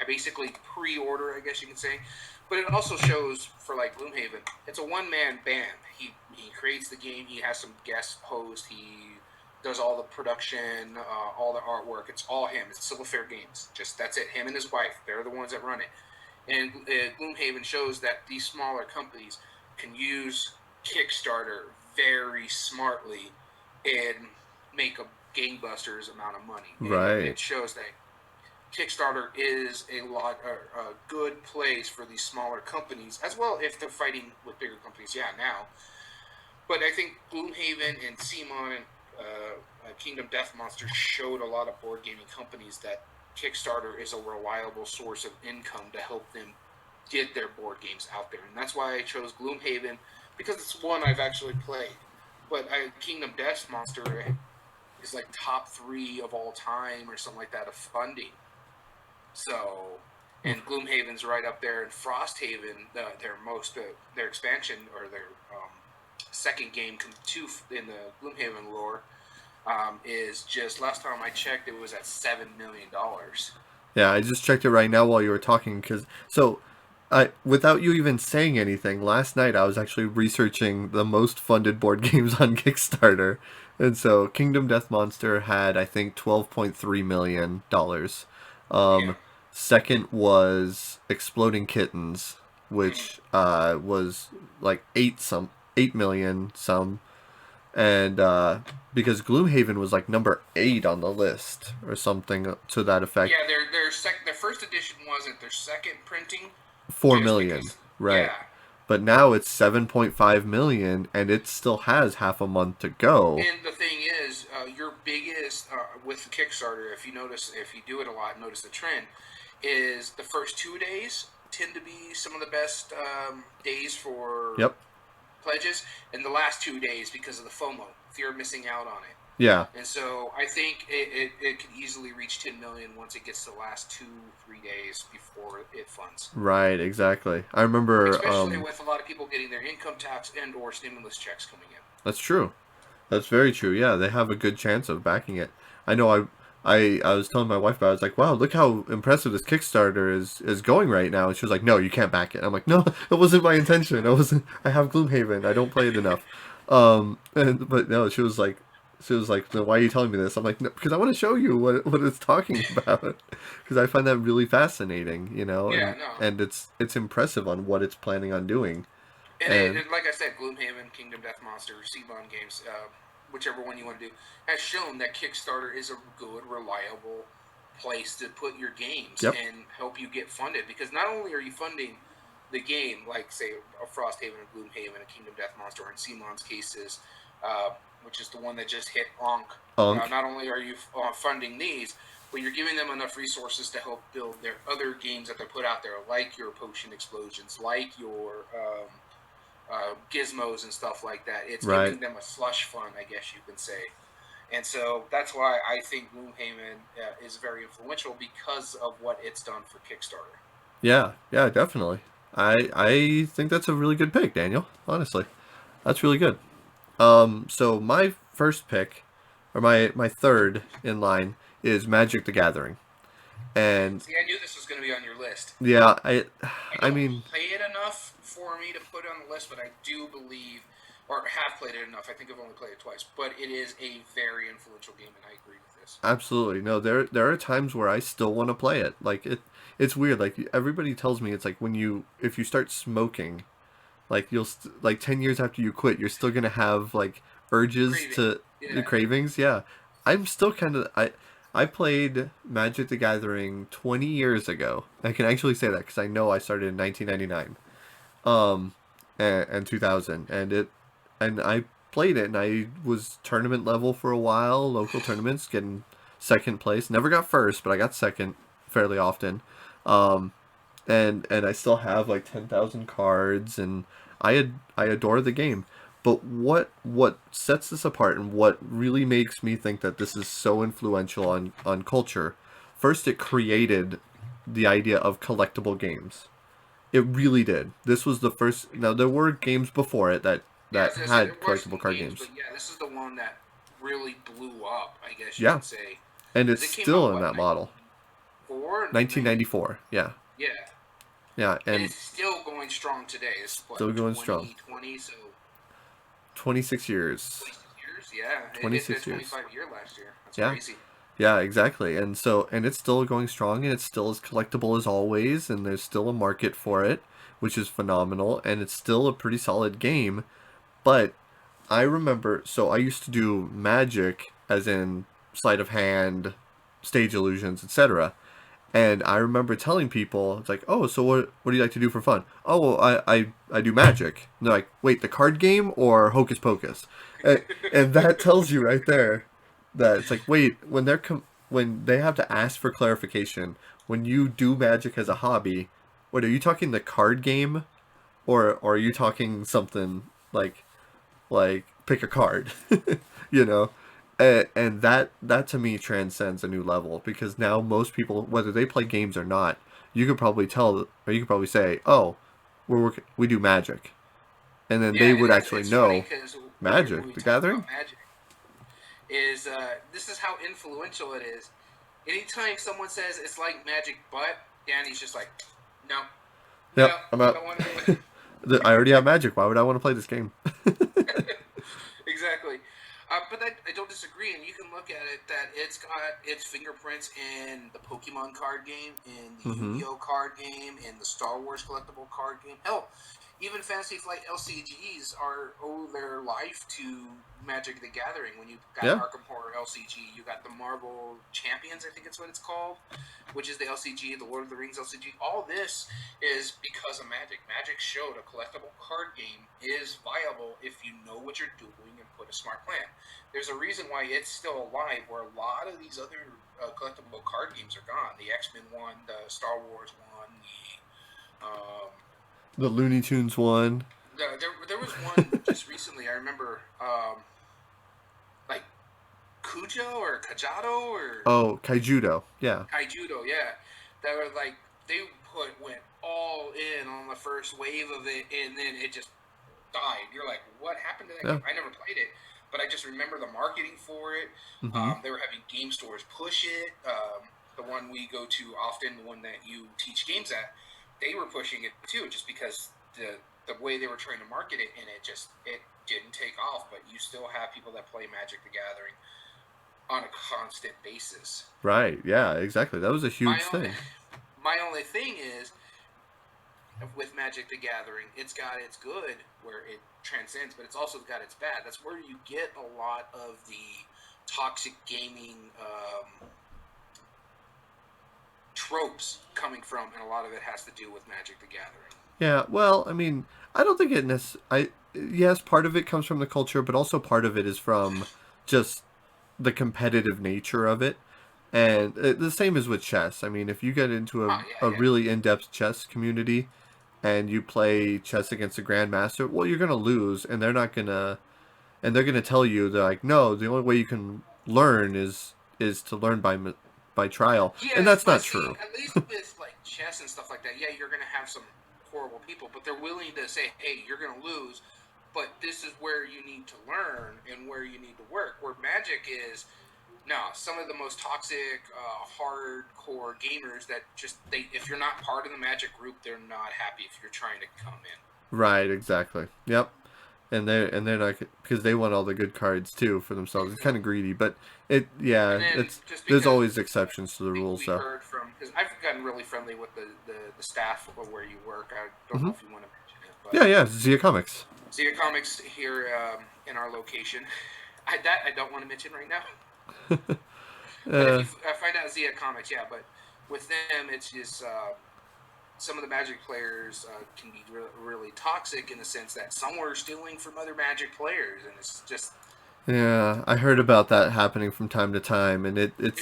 Speaker 2: basically pre-order, I guess you could say. But it also shows for like Gloomhaven, it's a one-man band. He creates the game. He has some guest host. He does all the production, all the artwork. It's all him. It's Silver Fair Games. Just that's it. Him and his wife. They're the ones that run it. And Gloomhaven shows that these smaller companies can use Kickstarter very smartly and make a gangbusters amount of money.
Speaker 1: Right.
Speaker 2: And it shows that Kickstarter is a good place for these smaller companies, as well if they're fighting with bigger companies. Yeah, now. But I think Gloomhaven and Simon and Kingdom Death Monster showed a lot of board gaming companies that Kickstarter is a reliable source of income to help them get their board games out there. And that's why I chose Gloomhaven, because it's one I've actually played. But Kingdom Death Monster is like top 3 of all time or something like that of funding. So, and Gloomhaven's right up there, and Frosthaven, their expansion or their second game in the Gloomhaven lore is just, last time I checked, it was at $7 million.
Speaker 1: Yeah, I just checked it right now while you were talking, without you even saying anything, last night I was actually researching the most funded board games on Kickstarter, and so Kingdom Death Monster had, I think, $12.3 million.
Speaker 2: Yeah.
Speaker 1: Second was Exploding Kittens, which was like 8 million some, and because Gloomhaven was like number 8 on the list or something to that effect.
Speaker 2: Yeah, their first edition wasn't. Their second printing
Speaker 1: 4 million, right?
Speaker 2: Yeah.
Speaker 1: But now it's 7.5 million, and it still has half a month to go.
Speaker 2: And the thing is, your biggest with Kickstarter, if you do it a lot, notice the trend is the first 2 days tend to be some of the best days for pledges, and the last 2 days because of the FOMO, fear of missing out on it.
Speaker 1: Yeah.
Speaker 2: And so I think it could easily reach 10 million once it gets to the last 2-3 days before it funds.
Speaker 1: Right, exactly. I remember...
Speaker 2: Especially with a lot of people getting their income tax and or stimulus checks coming in.
Speaker 1: That's true. That's very true. Yeah, they have a good chance of backing it. I know I was telling my wife about it. I was like, wow, look how impressive this Kickstarter is going right now. And she was like, no, you can't back it. I'm like, no, it wasn't my intention. I have Gloomhaven. I don't play it enough. But no, she was like, no, why are you telling me this? I'm like, no, because I want to show you what it's talking about. Because I find that really fascinating, you know?
Speaker 2: Yeah,
Speaker 1: and it's impressive on what it's planning on doing.
Speaker 2: And like I said, Gloomhaven, Kingdom Death Monster, Seabond Games, whichever one you want to do, has shown that Kickstarter is a good, reliable place to put your games and help you get funded. Because not only are you funding the game, like, say, a Frosthaven, a Gloomhaven, a Kingdom Death Monster, or in Seamon's cases, which is the one that just hit Onk. Not only are you funding these, but you're giving them enough resources to help build their other games that they put out there, like your Potion Explosions, like your gizmos and stuff like that. It's giving them a slush fund, I guess you can say. And so that's why I think Gloomhaven is very influential because of what it's done for Kickstarter.
Speaker 1: Yeah, definitely. I think that's a really good pick, Daniel. Honestly, that's really good. So my first pick, or my third in line, is Magic the Gathering. And
Speaker 2: see, I knew this was going to be on your list.
Speaker 1: Yeah,
Speaker 2: I mean, play it enough for me to put it on the list, but I do believe, or have played it enough. I think I've only played it twice, but it is a very influential game, and I agree with this.
Speaker 1: Absolutely. No, there are times where I still want to play it. Like it's weird. Like everybody tells me, it's like if you start smoking, like you'll like 10 years after you quit, you're still gonna have like urges to the cravings. Yeah, I'm still kind of I played Magic the Gathering 20 years ago. I can actually say that because I know I started in 1999, and 2000, and I played it, and I was tournament level for a while, local tournaments, getting second place. Never got first, but I got second fairly often. Um, and I still have like 10,000 cards, and I adore the game. But what sets this apart and what really makes me think that this is so influential on culture, first it created the idea of collectible games. It really did. This was the first. Now there were games before it
Speaker 2: Yeah,
Speaker 1: that
Speaker 2: as I said,
Speaker 1: had
Speaker 2: there were
Speaker 1: collectible
Speaker 2: some
Speaker 1: card
Speaker 2: games, but
Speaker 1: games.
Speaker 2: yeah, this is the one that really blew up, I guess you
Speaker 1: Yeah,
Speaker 2: could say.
Speaker 1: and
Speaker 2: Because
Speaker 1: it's
Speaker 2: it came out,
Speaker 1: still in
Speaker 2: what,
Speaker 1: that model.
Speaker 2: 94?
Speaker 1: 1994. Yeah,
Speaker 2: Yeah.
Speaker 1: yeah,
Speaker 2: And
Speaker 1: and
Speaker 2: it's still going strong today. It's, what,
Speaker 1: still going strong.
Speaker 2: 2020, so
Speaker 1: 26 years.
Speaker 2: 26 years? Yeah. It hit their
Speaker 1: 26 years.
Speaker 2: 25-year last year. That's
Speaker 1: Yeah.
Speaker 2: crazy.
Speaker 1: Yeah, exactly. And it's still going strong, and it's still as collectible as always, and there's still a market for it, which is phenomenal, and it's still a pretty solid game. But I remember, so I used to do Magic, as in sleight of hand, stage illusions, etc. And I remember telling people, it's like, oh, so what do you like to do for fun? Oh, well, I do Magic. And they're like, wait, the card game or Hocus Pocus? And that tells you right there that it's like, wait, when they have to ask for clarification, when you do Magic as a hobby, what are you talking the card game, or are you talking something like pick a card, you know? And that to me transcends a new level, because now most people, whether they play games or not, you could probably tell, or you could probably say, oh, we do Magic, and then
Speaker 2: Yeah,
Speaker 1: they
Speaker 2: and
Speaker 1: would actually
Speaker 2: it's funny
Speaker 1: know
Speaker 2: because when
Speaker 1: Magic
Speaker 2: we
Speaker 1: the
Speaker 2: talk
Speaker 1: Gathering.
Speaker 2: about Magic, this is how influential it is. Anytime someone says it's like Magic, but Danny's just like, no, no,
Speaker 1: Yep, I'm
Speaker 2: I
Speaker 1: out.
Speaker 2: don't want to do it.
Speaker 1: I already have Magic. Why would I want to play this game?
Speaker 2: Exactly. But I don't disagree, and you can look at it that it's got its fingerprints in the Pokemon card game, in the
Speaker 1: Mm-hmm.
Speaker 2: Yu-Gi-Oh card game, in the Star Wars collectible card game. Hell, even Fantasy Flight LCGs owe their life to Magic the Gathering. When you got
Speaker 1: Yeah.
Speaker 2: Arkham Horror LCG, you got the Marvel Champions, I think it's what it's called, which is the LCG, the Lord of the Rings LCG. All this is because of Magic. Magic showed a collectible card game is viable if you know what you're doing and put a smart plan. There's a reason why it's still alive, where a lot of these other collectible card games are gone. The X-Men one, the Star Wars one,
Speaker 1: The Looney Tunes one.
Speaker 2: there was one just recently. I remember, like Cujo or Kajado or
Speaker 1: Oh, Kaijudo. Yeah.
Speaker 2: Kaijudo, yeah. That were like they went all in on the first wave of it, and then it just died. You're like, what happened to that
Speaker 1: Yeah.
Speaker 2: game? I never played it, but I just remember the marketing for it.
Speaker 1: Mm-hmm.
Speaker 2: They were having game stores push it. The one we go to often, the one that you teach games at, they were pushing it too, just because the way they were trying to market it, and it didn't take off. But you still have people that play Magic the Gathering on a constant basis.
Speaker 1: Right. Yeah. Exactly. That was a huge thing.
Speaker 2: My only thing is, with Magic the Gathering, it's got its good where it transcends, but it's also got its bad. That's where you get a lot of the toxic gaming tropes coming from, and a lot of it has to do with Magic the Gathering.
Speaker 1: Yeah. Well, I mean, I don't think yes, part of it comes from the culture, but also part of it is from just the competitive nature of it. And the same as with chess. I mean, if you get into a really in-depth chess community and you play chess against a grandmaster, well, you're gonna lose, and they're gonna tell you, they're like, no, the only way you can learn is to learn by trial,
Speaker 2: Yes,
Speaker 1: and that's
Speaker 2: but
Speaker 1: not
Speaker 2: see,
Speaker 1: true.
Speaker 2: at least with like chess and stuff like that, yeah, you're gonna have some horrible people, but they're willing to say, hey, you're gonna lose, but this is where you need to learn and where you need to work. Where Magic is, no, some of the most toxic, hardcore gamers that if you're not part of the Magic group, they're not happy if you're trying to come in.
Speaker 1: Right, exactly. Yep. And they're not, because they want all the good cards too for themselves. It's kind of greedy, but it's there's always exceptions to the rules.
Speaker 2: We
Speaker 1: So
Speaker 2: heard from, because I've gotten really friendly with the staff of where you work. I don't know if you want to mention it, but
Speaker 1: yeah, Zia Comics.
Speaker 2: Zia Comics here in our location. I don't want to mention right now. But if
Speaker 1: Uh,
Speaker 2: you find out Zia Comics, yeah. But with them, it's just some of the Magic players can be really toxic in the sense that some were stealing from other Magic players, and it's just.
Speaker 1: yeah, I heard about that happening from time to time, and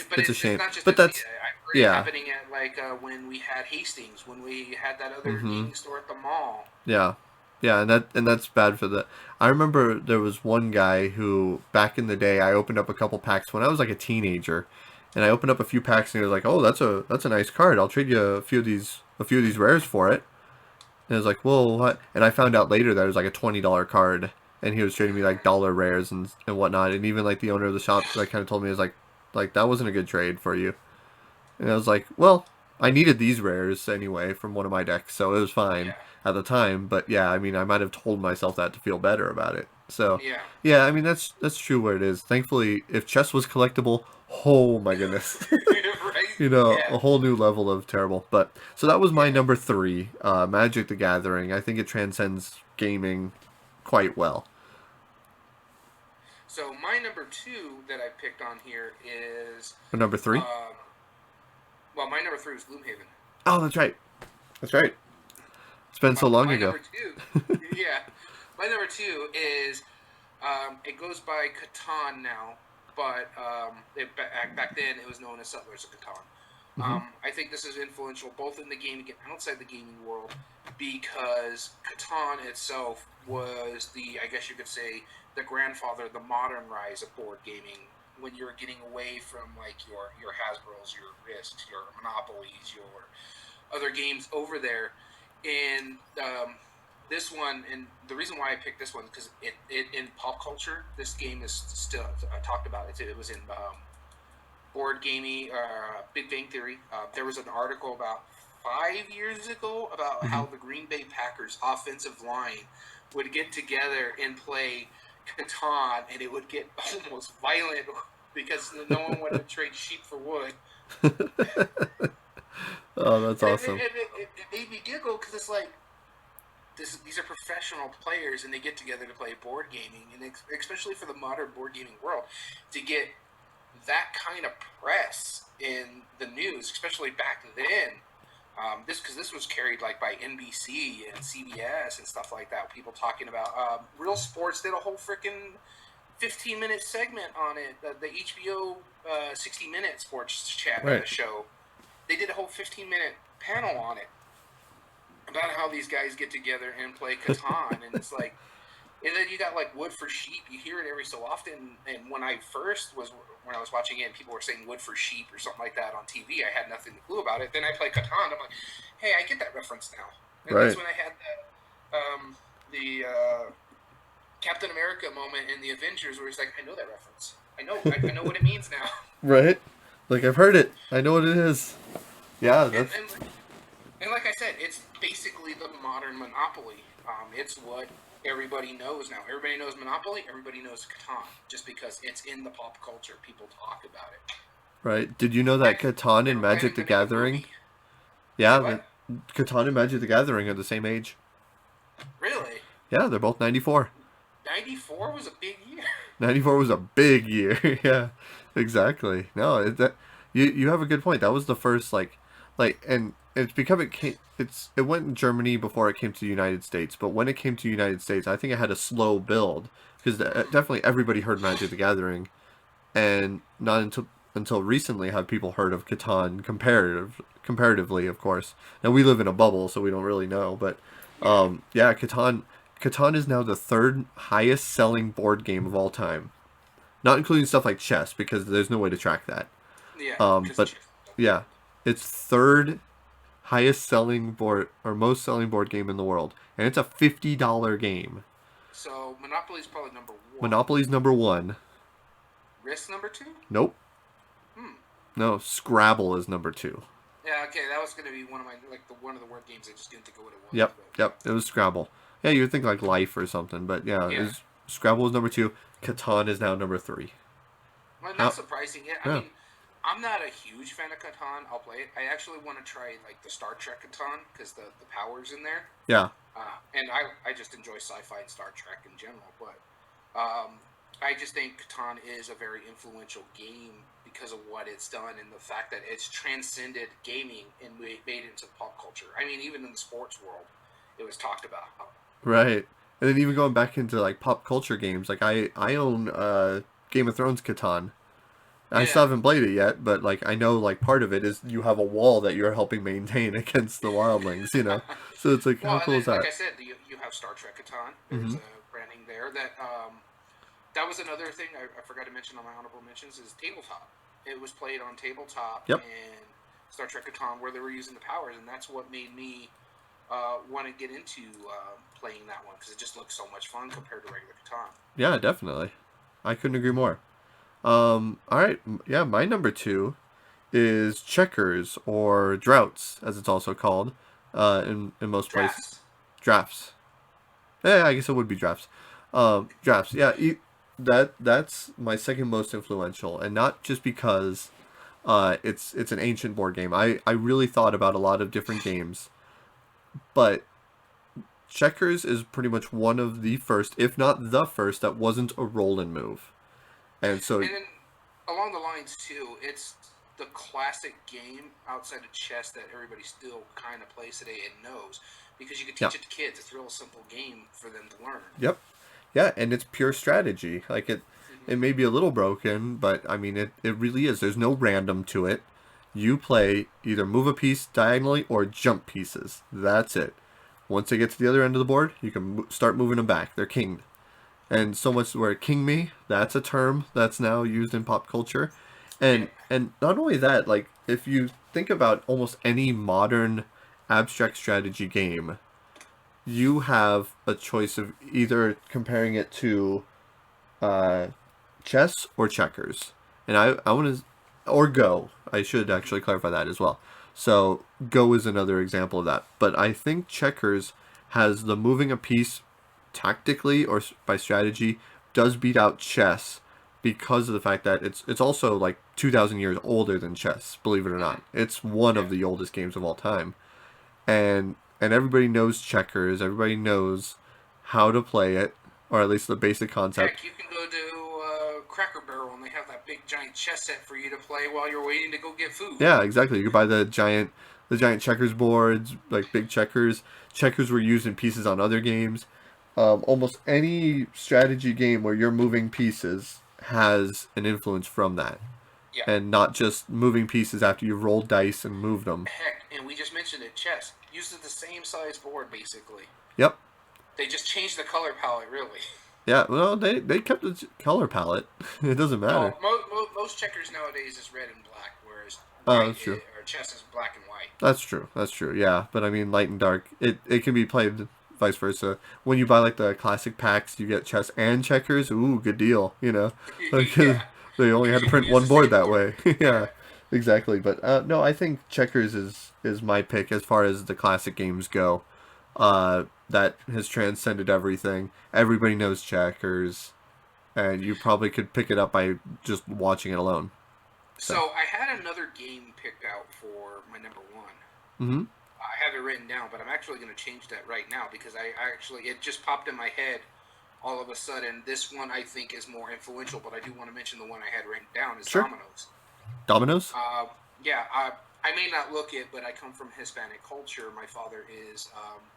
Speaker 2: But
Speaker 1: it's a
Speaker 2: it's
Speaker 1: shame.
Speaker 2: not just
Speaker 1: But
Speaker 2: at Zia.
Speaker 1: that's
Speaker 2: I heard it
Speaker 1: yeah,
Speaker 2: happening at like when we had Hastings, when we had that other
Speaker 1: mm-hmm,
Speaker 2: gaming store at the mall.
Speaker 1: yeah, yeah, and that's bad for the. I remember there was one guy who back in the day I opened up a couple packs when I was like a teenager, and I opened up a few packs and he was like, "Oh, that's a nice card. I'll trade you a few of these rares for it." And I was like, "Well, what?" And I found out later that it was like a $20 card, and he was trading me like dollar rares and whatnot. And even like the owner of the shop like kind of told me, "Is like that wasn't a good trade for you." And I was like, "Well, I needed these rares anyway from one of my decks, so it was fine
Speaker 2: Yeah,
Speaker 1: at the time." But yeah, I mean, I might have told myself that to feel better about it. So
Speaker 2: yeah.
Speaker 1: yeah, I mean that's true where it is. Thankfully, if chess was collectible, oh my goodness.
Speaker 2: Right?
Speaker 1: You know,
Speaker 2: Yeah,
Speaker 1: a whole new level of terrible. But so that was my
Speaker 2: yeah.
Speaker 1: number three, Magic the Gathering. I think it transcends gaming quite well.
Speaker 2: So my number two that I picked on here is,
Speaker 1: But number three?
Speaker 2: um, well, my number three was Gloomhaven.
Speaker 1: Oh, that's right. That's right. It's been so long
Speaker 2: My
Speaker 1: ago.
Speaker 2: number two, yeah, my number two is it goes by Catan now, but back then it was known as Settlers of Catan.
Speaker 1: Hmm.
Speaker 2: I think this is influential both in the gaming and outside the gaming world because Catan itself was I guess you could say, the grandfather, the modern rise of board gaming. When you're getting away from like your Hasbro's, your Risks, your Monopolies, your other games over there, and this one, and the reason why I picked this one because it in pop culture, this game is still talked about. It was in board gaming, Big Bang Theory. There was an article about 5 years ago about
Speaker 1: Hmm.
Speaker 2: how the Green Bay Packers offensive line would get together and play Catan, and it would get almost violent because no one wanted to trade sheep for wood.
Speaker 1: Oh, that's
Speaker 2: And
Speaker 1: awesome.
Speaker 2: it made me giggle because it's like these are professional players and they get together to play board gaming, and especially for the modern board gaming world, to get that kind of press in the news, especially back then. This was carried like by NBC and CBS and stuff like that. People talking about Real Sports did a whole freaking 15-minute segment on it. The HBO 60-minute sports chat
Speaker 1: Right.
Speaker 2: show. They did a whole 15-minute panel on it about how these guys get together and play Catan, and it's like, and then you got like wood for sheep. You hear it every so often. And when I was watching it, and people were saying wood for sheep or something like that on TV, I had nothing to clue about it. Then I play Catan. I'm like, hey, I get that reference now. And that's
Speaker 1: Right.
Speaker 2: when I had the Captain America moment in the Avengers, where he's like, I know that reference. I know what it means now.
Speaker 1: Right. Like I've heard it. I know what it is. Yeah,
Speaker 2: And,
Speaker 1: that's
Speaker 2: and and like I said, it's basically the modern Monopoly. It's what everybody knows now. Everybody knows Monopoly. Everybody knows Catan, just because it's in the pop culture. People talk about it.
Speaker 1: right. Did you know that
Speaker 2: Heck,
Speaker 1: Catan
Speaker 2: they
Speaker 1: and
Speaker 2: were
Speaker 1: Magic
Speaker 2: planning
Speaker 1: the
Speaker 2: to make a
Speaker 1: Gathering?
Speaker 2: movie. Say
Speaker 1: Yeah,
Speaker 2: what?
Speaker 1: Catan and Magic the Gathering are the same age.
Speaker 2: Really?
Speaker 1: Yeah, they're both 94.
Speaker 2: 94 was a big year.
Speaker 1: 94 was a big year. Yeah, exactly. No, you have a good point. That was the first and it's become it went in Germany before it came to the United States, but when it came to the United States, I think it had a slow build because definitely everybody heard Magic the Gathering, and not until recently have people heard of Catan comparatively, of course. Now we live in a bubble, so we don't really know, but
Speaker 2: Yeah.
Speaker 1: yeah, Catan is now the third highest selling board game of all time, not including stuff like chess because there's no way to track that.
Speaker 2: Yeah, because
Speaker 1: But yeah, it's third highest selling board or most selling board game in the world, and it's a $50 game.
Speaker 2: so Monopoly's probably number one.
Speaker 1: Monopoly's number one.
Speaker 2: Risk number two?
Speaker 1: Nope.
Speaker 2: Hmm.
Speaker 1: No, Scrabble is number two.
Speaker 2: Yeah, okay, that was gonna be one of my one of the word games. I just didn't think of what it was,
Speaker 1: Yep,
Speaker 2: but
Speaker 1: yep. It was Scrabble. Yeah, you would think like Life or something, but yeah,
Speaker 2: yeah.
Speaker 1: Scrabble is number two. Catan is now number three.
Speaker 2: Well, not
Speaker 1: How?
Speaker 2: surprising. Yeah, I
Speaker 1: Yeah,
Speaker 2: mean, I'm not a huge fan of Catan. I'll play it. I actually want to try like the Star Trek Catan because the powers in there.
Speaker 1: yeah.
Speaker 2: And I just enjoy sci-fi and Star Trek in general. But um, I just think Catan is a very influential game because of what it's done and the fact that it's transcended gaming and made it into pop culture. I mean, even in the sports world, it was talked about.
Speaker 1: Right. And then even going back into like pop culture games, like I own Game of Thrones Catan. I still
Speaker 2: Yeah.
Speaker 1: haven't played it yet, but like I know like part of it is you have a wall that you're helping maintain against the wildlings, you know. So it's like how
Speaker 2: Well, and
Speaker 1: cool
Speaker 2: then,
Speaker 1: is
Speaker 2: like
Speaker 1: that?
Speaker 2: I said, you have Star Trek Catan. There's
Speaker 1: Mm-hmm.
Speaker 2: a branding there that was another thing I forgot to mention on my honorable mentions is tabletop. It was played on tabletop
Speaker 1: Yep.
Speaker 2: and Star Trek Catan where they were using the powers, and that's what made me want to get into playing that one because it just looks so much fun compared to regular Catan.
Speaker 1: Yeah, definitely. I couldn't agree more. All right. Yeah, my number two is checkers or droughts, as it's also called, in most places.
Speaker 2: Drafts.
Speaker 1: Drafts. Yeah, I guess it would be drafts. Drafts. Yeah, that's my second most influential, and not just because it's an ancient board game. I really thought about a lot of different games, but checkers is pretty much one of the first, if not the first, that wasn't a roll and move. And so,
Speaker 2: And then along the lines too, it's the classic game outside of chess that everybody still kind of plays today and knows because you can
Speaker 1: yeah,
Speaker 2: teach it to kids. It's a real simple game for them to learn.
Speaker 1: yep, yeah, and it's pure strategy. Like it may be a little broken, but I mean, it really is. There's no random to it. You play either move a piece diagonally or jump pieces. That's it. Once they get to the other end of the board, you can start moving them back. They're kinged. And so much where king me, that's a term that's now used in pop culture.
Speaker 2: Yep.
Speaker 1: And not only that, like if you think about almost any modern abstract strategy game, you have a choice of either comparing it to uh, chess or checkers. And I want to, or Go. I should actually clarify that as well. So Go is another example of that. But I think checkers has the moving a piece tactically or by strategy does beat out chess because of the fact that it's also like 2,000 years older than chess, believe it or not. It's one
Speaker 2: Yeah.
Speaker 1: of the oldest games of all time. And everybody knows checkers, everybody knows how to play it, or at least the basic concept.
Speaker 2: Heck, you can go to Cracker Barrel and they have that big giant chess set for you to play while you're waiting to go get food.
Speaker 1: Yeah, exactly. You could buy the giant checkers boards, like big checkers. Checkers were used in pieces on other games. Almost any strategy game where you're moving pieces has an influence from that,
Speaker 2: Yeah.
Speaker 1: and not just moving pieces after you've rolled dice and moved them.
Speaker 2: Heck, and we just mentioned it, chess uses the same size board basically.
Speaker 1: Yep.
Speaker 2: They just changed the color palette, really.
Speaker 1: Yeah. Well, they kept the color palette. It doesn't matter.
Speaker 2: Well, most checkers nowadays is red and black, whereas
Speaker 1: Oh, that's true.
Speaker 2: or chess is black and white.
Speaker 1: That's true. That's true. Yeah, but I mean, light and dark. It can be played vice versa. When you buy like the classic packs, you get chess and checkers. Ooh, good deal. You know, like,
Speaker 2: Yeah,
Speaker 1: they only had
Speaker 2: because
Speaker 1: to
Speaker 2: you can
Speaker 1: print
Speaker 2: use
Speaker 1: one
Speaker 2: the
Speaker 1: board
Speaker 2: same
Speaker 1: that
Speaker 2: board.
Speaker 1: way.
Speaker 2: Yeah.
Speaker 1: Yeah, exactly. But no, I think checkers is my pick as far as the classic games go. That has transcended everything. Everybody knows checkers, and you probably could pick it up by just watching it alone. So.
Speaker 2: So I had another game picked out for my number one.
Speaker 1: Mm-hmm.
Speaker 2: I have it written down, but I'm actually going to change that right now because I actually it just popped in my head all of a sudden. This one I think is more influential, but I do want to mention the one I had written down is
Speaker 1: Sure.
Speaker 2: Dominoes.
Speaker 1: Dominoes.
Speaker 2: Yeah, I may not look it, but I come from Hispanic culture. My father is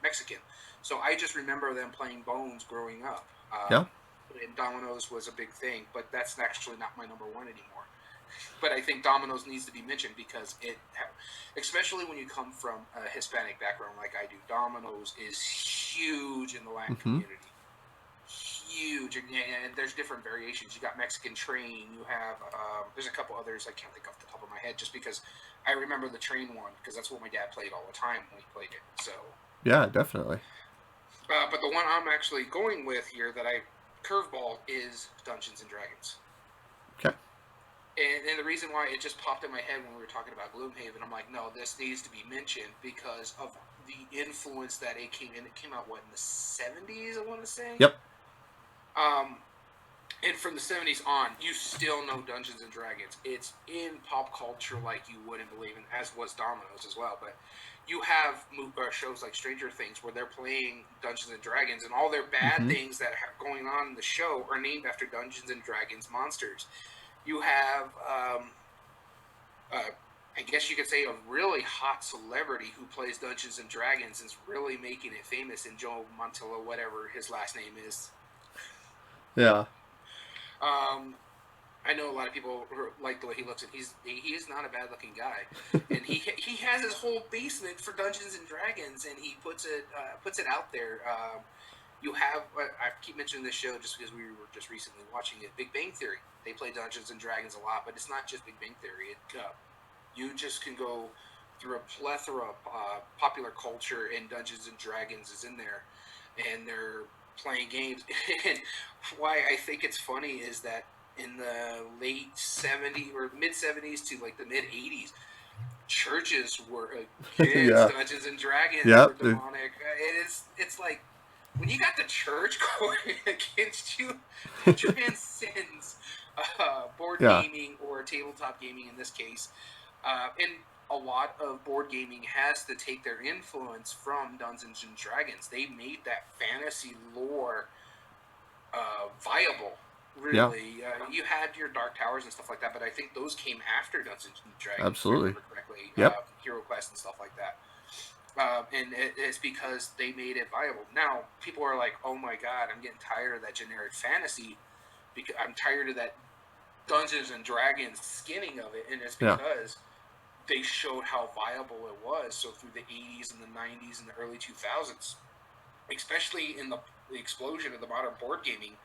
Speaker 2: Mexican, so I just remember them playing Bones growing up.
Speaker 1: Yeah.
Speaker 2: And Dominoes was a big thing, but that's actually not my number one anymore. But I think Dominoes needs to be mentioned because especially when you come from a Hispanic background like I do, Dominoes is huge in the Latin
Speaker 1: Mm-hmm.
Speaker 2: community. Huge, and there's different variations. You got Mexican Train. You have there's a couple others I can't think off the top of my head just because I remember the Train one because that's what my dad played all the time when he played it. So,
Speaker 1: Yeah, definitely.
Speaker 2: but the one I'm actually going with here that I curveball is Dungeons and Dragons.
Speaker 1: Okay.
Speaker 2: And the reason why it just popped in my head when we were talking about Gloomhaven, I'm like, no, this needs to be mentioned because of the influence that it came in. It came out, what, in the 70s, I want to say?
Speaker 1: Yep.
Speaker 2: Um, And from the 70s on, you still know Dungeons and Dragons. It's in pop culture like you wouldn't believe, and as was Domino's as well. But you have shows like Stranger Things where they're playing Dungeons and Dragons, and all their bad
Speaker 1: Mm-hmm.
Speaker 2: things that are going on in the show are named after Dungeons and Dragons monsters. You have, I guess you could say, a really hot celebrity who plays Dungeons and Dragons and is really making it famous, in Joe Montilla, whatever his last name is.
Speaker 1: Yeah.
Speaker 2: I know a lot of people like the way he looks, and he is not a bad looking guy, and he has his whole basement for Dungeons and Dragons, and he puts it out there. You have, I keep mentioning this show just because we were just recently watching it, Big Bang Theory. They play Dungeons and Dragons a lot, but it's not just Big Bang Theory. You just can go through a plethora of popular culture, and Dungeons and Dragons is in there, and they're playing games. And why I think it's funny is that in the late 70s or mid 70s to like the mid 80s, churches were against
Speaker 1: Yeah.
Speaker 2: Dungeons and Dragons,
Speaker 1: Yep.
Speaker 2: were demonic. It's like when you got the church going against you, it transcends board
Speaker 1: Yeah.
Speaker 2: gaming or tabletop gaming in this case. And a lot of board gaming has to take their influence from Dungeons and Dragons. They made that fantasy lore viable. Really, you had your Dark Towers and stuff like that, but I think those came after Dungeons and Dragons.
Speaker 1: Absolutely.
Speaker 2: If I remember correctly.
Speaker 1: Yep.
Speaker 2: Hero Quest and stuff like that. And it's because they made it viable. Now people are like, "Oh my God, I'm getting tired of that generic fantasy. Because I'm tired of that Dungeons and Dragons skinning of it," and it's because they showed how viable it was. So through the 80s and the 90s and the early 2000s, especially in the explosion of the modern board gaming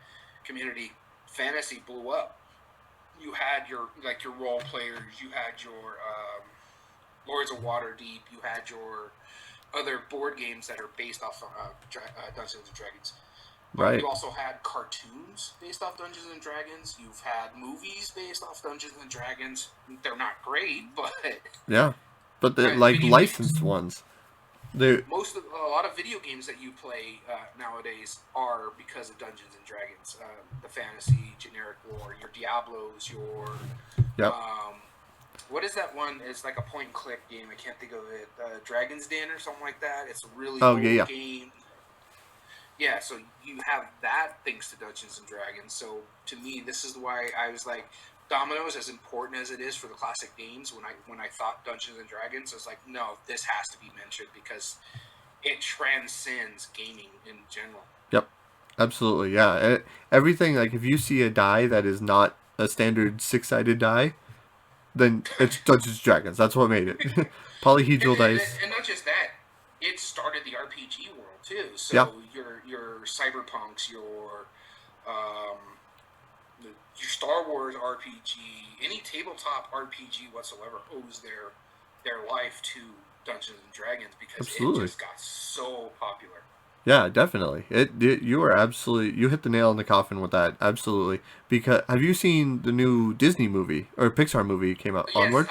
Speaker 2: community, fantasy blew up. You had your role players, you had your Lords of Waterdeep, you had your other board games that are based off Dungeons and Dragons. But
Speaker 1: Right.
Speaker 2: you also had cartoons based off Dungeons and Dragons. You've had movies based off Dungeons and Dragons. They're not great, but
Speaker 1: Yeah. But the like
Speaker 2: video
Speaker 1: licensed
Speaker 2: games,
Speaker 1: ones. They
Speaker 2: a lot of video games that you play nowadays are because of Dungeons and Dragons. The fantasy, generic lore, your Diablos, your
Speaker 1: Yep.
Speaker 2: what is that one? It's like a point and click game. I can't think of it. Dragon's Den or something like that. It's a really
Speaker 1: Oh,
Speaker 2: old
Speaker 1: yeah.
Speaker 2: game. Yeah, so you have that thanks to Dungeons and Dragons. So to me, this is why I was like, Domino's, as important as it is for the classic games, when I thought Dungeons and Dragons, I was like, no, this has to be mentioned because it transcends gaming in general.
Speaker 1: Yep. Absolutely. Yeah. Everything, like if you see a die that is not a standard 6-sided die, then it's Dungeons and Dragons. That's what made it. Polyhedral dice.
Speaker 2: And not just that, it started the RPG world too. So
Speaker 1: Yeah.
Speaker 2: your cyberpunks, your Star Wars RPG, any tabletop RPG whatsoever owes their life to Dungeons and Dragons because
Speaker 1: Absolutely.
Speaker 2: it just got so popular.
Speaker 1: Yeah, definitely. You are absolutely, you hit the nail in the coffin with that. Absolutely. Because have you seen the new Disney movie or Pixar movie came out,
Speaker 2: Yes,
Speaker 1: Onward?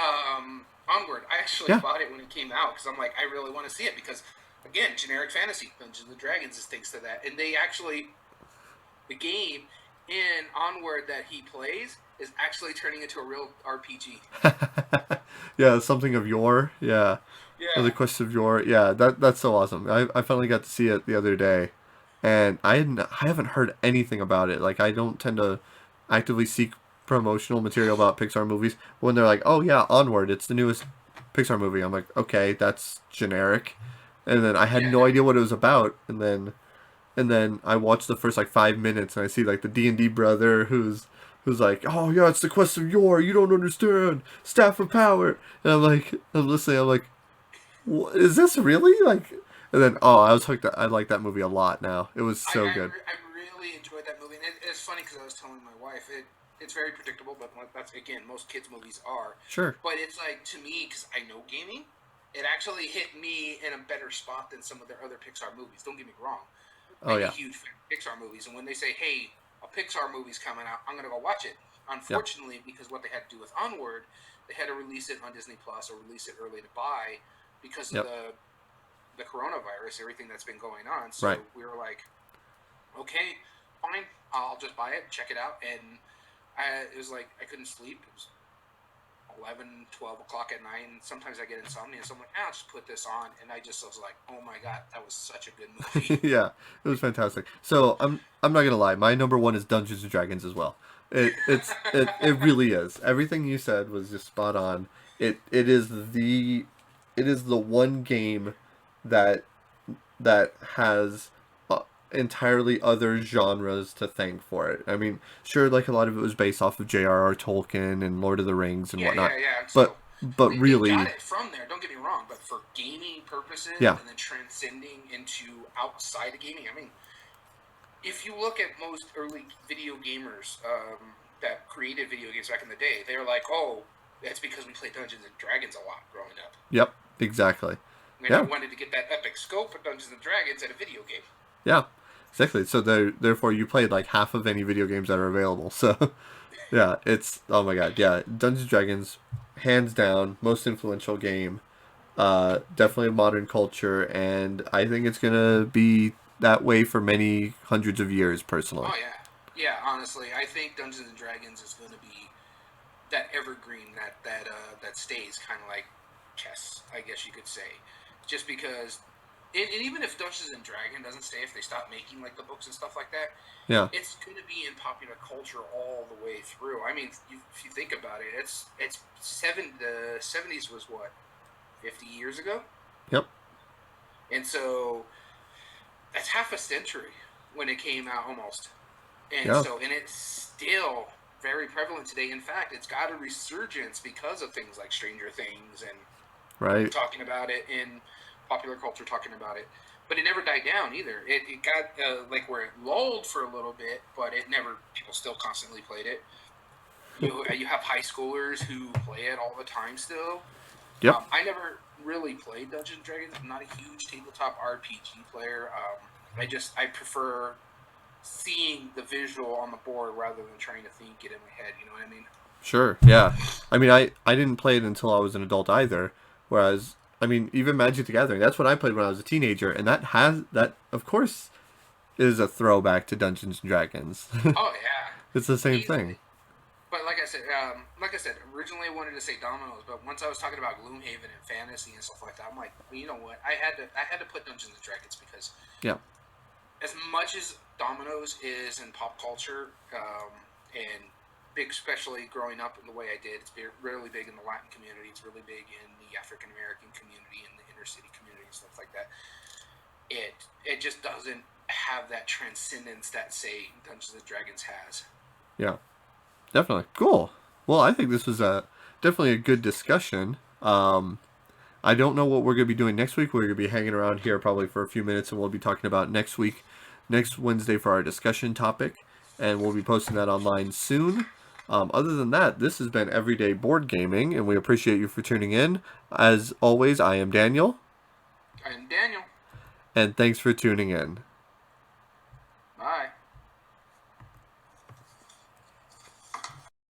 Speaker 2: Onward. I actually
Speaker 1: Yeah.
Speaker 2: bought it when it came out because I'm like, I really want to see it because, again, generic fantasy, Dungeons and Dragons is thanks to that, and they actually, the game in Onward that he plays is actually turning into a real RPG.
Speaker 1: Yeah, something of yore. Yeah. Or
Speaker 2: Yeah.
Speaker 1: the quest of yore. Yeah, that's so awesome. I finally got to see it the other day, and I haven't heard anything about it. Like I don't tend to actively seek promotional material about Pixar movies. When they're like, "Oh yeah, Onward, it's the newest Pixar movie," I'm like, "Okay, that's generic." And then I had
Speaker 2: Yeah.
Speaker 1: no idea what it was about, and then I watched the first like 5 minutes, and I see like the D&D brother who's like, "Oh yeah, it's the quest of yore. You don't understand. Staff of power." And I'm like, I'm listening. I'm like, is this really like? And then I was hooked. I like that movie a lot now. It was so good.
Speaker 2: I really enjoyed that movie, and it's funny because I was telling my wife it's very predictable, but that's again most kids' movies are.
Speaker 1: Sure.
Speaker 2: But it's like to me because I know gaming, it actually hit me in a better spot than some of their other Pixar movies. Don't get me wrong.
Speaker 1: Oh
Speaker 2: I'm a
Speaker 1: yeah.
Speaker 2: huge fan of Pixar movies, and when they say, "Hey, a Pixar movie's coming out," I'm gonna go watch it.
Speaker 1: Yep.
Speaker 2: Unfortunately, because what they had to do with Onward, they had to release it on Disney Plus or release it early to buy because of
Speaker 1: Yep.
Speaker 2: the coronavirus, everything that's been going on. So
Speaker 1: Right.
Speaker 2: we were like, okay, fine, I'll just buy it, check it out, and it was like I couldn't sleep. It was 11, 12 o'clock at night, and sometimes I get insomnia, so I'm like, I'll just put this on, and I just was like, oh my god, that was such a good movie.
Speaker 1: Yeah, it was fantastic. So I'm not gonna lie, my number one is Dungeons and Dragons as well. It really is. Everything you said was just spot on. It is the one game that has entirely other genres to thank for it. I mean, sure, like a lot of it was based off of J.R.R. Tolkien and Lord of the Rings and whatnot.
Speaker 2: Yeah. So
Speaker 1: but
Speaker 2: they
Speaker 1: really,
Speaker 2: got it from there. Don't get me wrong, but for gaming purposes,
Speaker 1: yeah,
Speaker 2: and then transcending into outside of gaming. I mean, if you look at most early video gamers that created video games back in the day, they're like, oh, that's because we played Dungeons and Dragons a lot growing up.
Speaker 1: Yep, exactly.
Speaker 2: And I wanted to get that epic scope of Dungeons and Dragons at a video game.
Speaker 1: Yeah, exactly. So therefore, you played like half of any video games that are available. So, yeah, it's oh my god, yeah, Dungeons and Dragons, hands down, most influential game. Definitely modern culture, and I think it's gonna be that way for many hundreds of years, personally.
Speaker 2: Oh yeah. Honestly, I think Dungeons and Dragons is going to be that evergreen that stays, kind of like chess, I guess you could say, just because. And even if Dungeons and Dragons doesn't stay, if they stop making like the books and stuff like that,
Speaker 1: Yeah.
Speaker 2: it's going to be in popular culture all the way through. I mean, if you think about it, the 70s was what, 50 years ago?
Speaker 1: Yep.
Speaker 2: And so that's half a century when it came out almost. And
Speaker 1: Yeah.
Speaker 2: and it's still very prevalent today. In fact, it's got a resurgence because of things like Stranger Things and
Speaker 1: Right.
Speaker 2: talking about it in popular culture, talking about it. But it never died down either. It got like where it lulled for a little bit, but it never. People still constantly played it. You have high schoolers who play it all the time still.
Speaker 1: Yep.
Speaker 2: I never really played Dungeons and Dragons. I'm not a huge tabletop RPG player. I prefer seeing the visual on the board rather than trying to think it in my head. You know what I mean?
Speaker 1: Sure. Yeah. I mean, I didn't play it until I was an adult either. Whereas, I mean, even Magic the Gathering, that's what I played when I was a teenager, and that of course is a throwback to Dungeons and Dragons.
Speaker 2: Oh yeah.
Speaker 1: It's the same thing.
Speaker 2: But like I said, originally I wanted to say Dominoes, but once I was talking about Gloomhaven and fantasy and stuff like that, I'm like, well, you know what? I had to put Dungeons and Dragons because
Speaker 1: Yeah.
Speaker 2: as much as Dominoes is in pop culture, and big, especially growing up in the way I did, it's really big in the Latin community. It's really big in the African American community and the inner city community and stuff like that. It just doesn't have that transcendence that, say, Dungeons and Dragons has.
Speaker 1: Yeah. Definitely. Cool. Well, I think this was definitely a good discussion. I don't know what we're going to be doing next week. We're going to be hanging around here probably for a few minutes, and we'll be talking about next Wednesday for our discussion topic, and we'll be posting that online soon. Other than that, this has been Everyday Board Gaming, and we appreciate you for tuning in. As always, I am Daniel.
Speaker 2: I'm Daniel.
Speaker 1: And thanks for tuning in.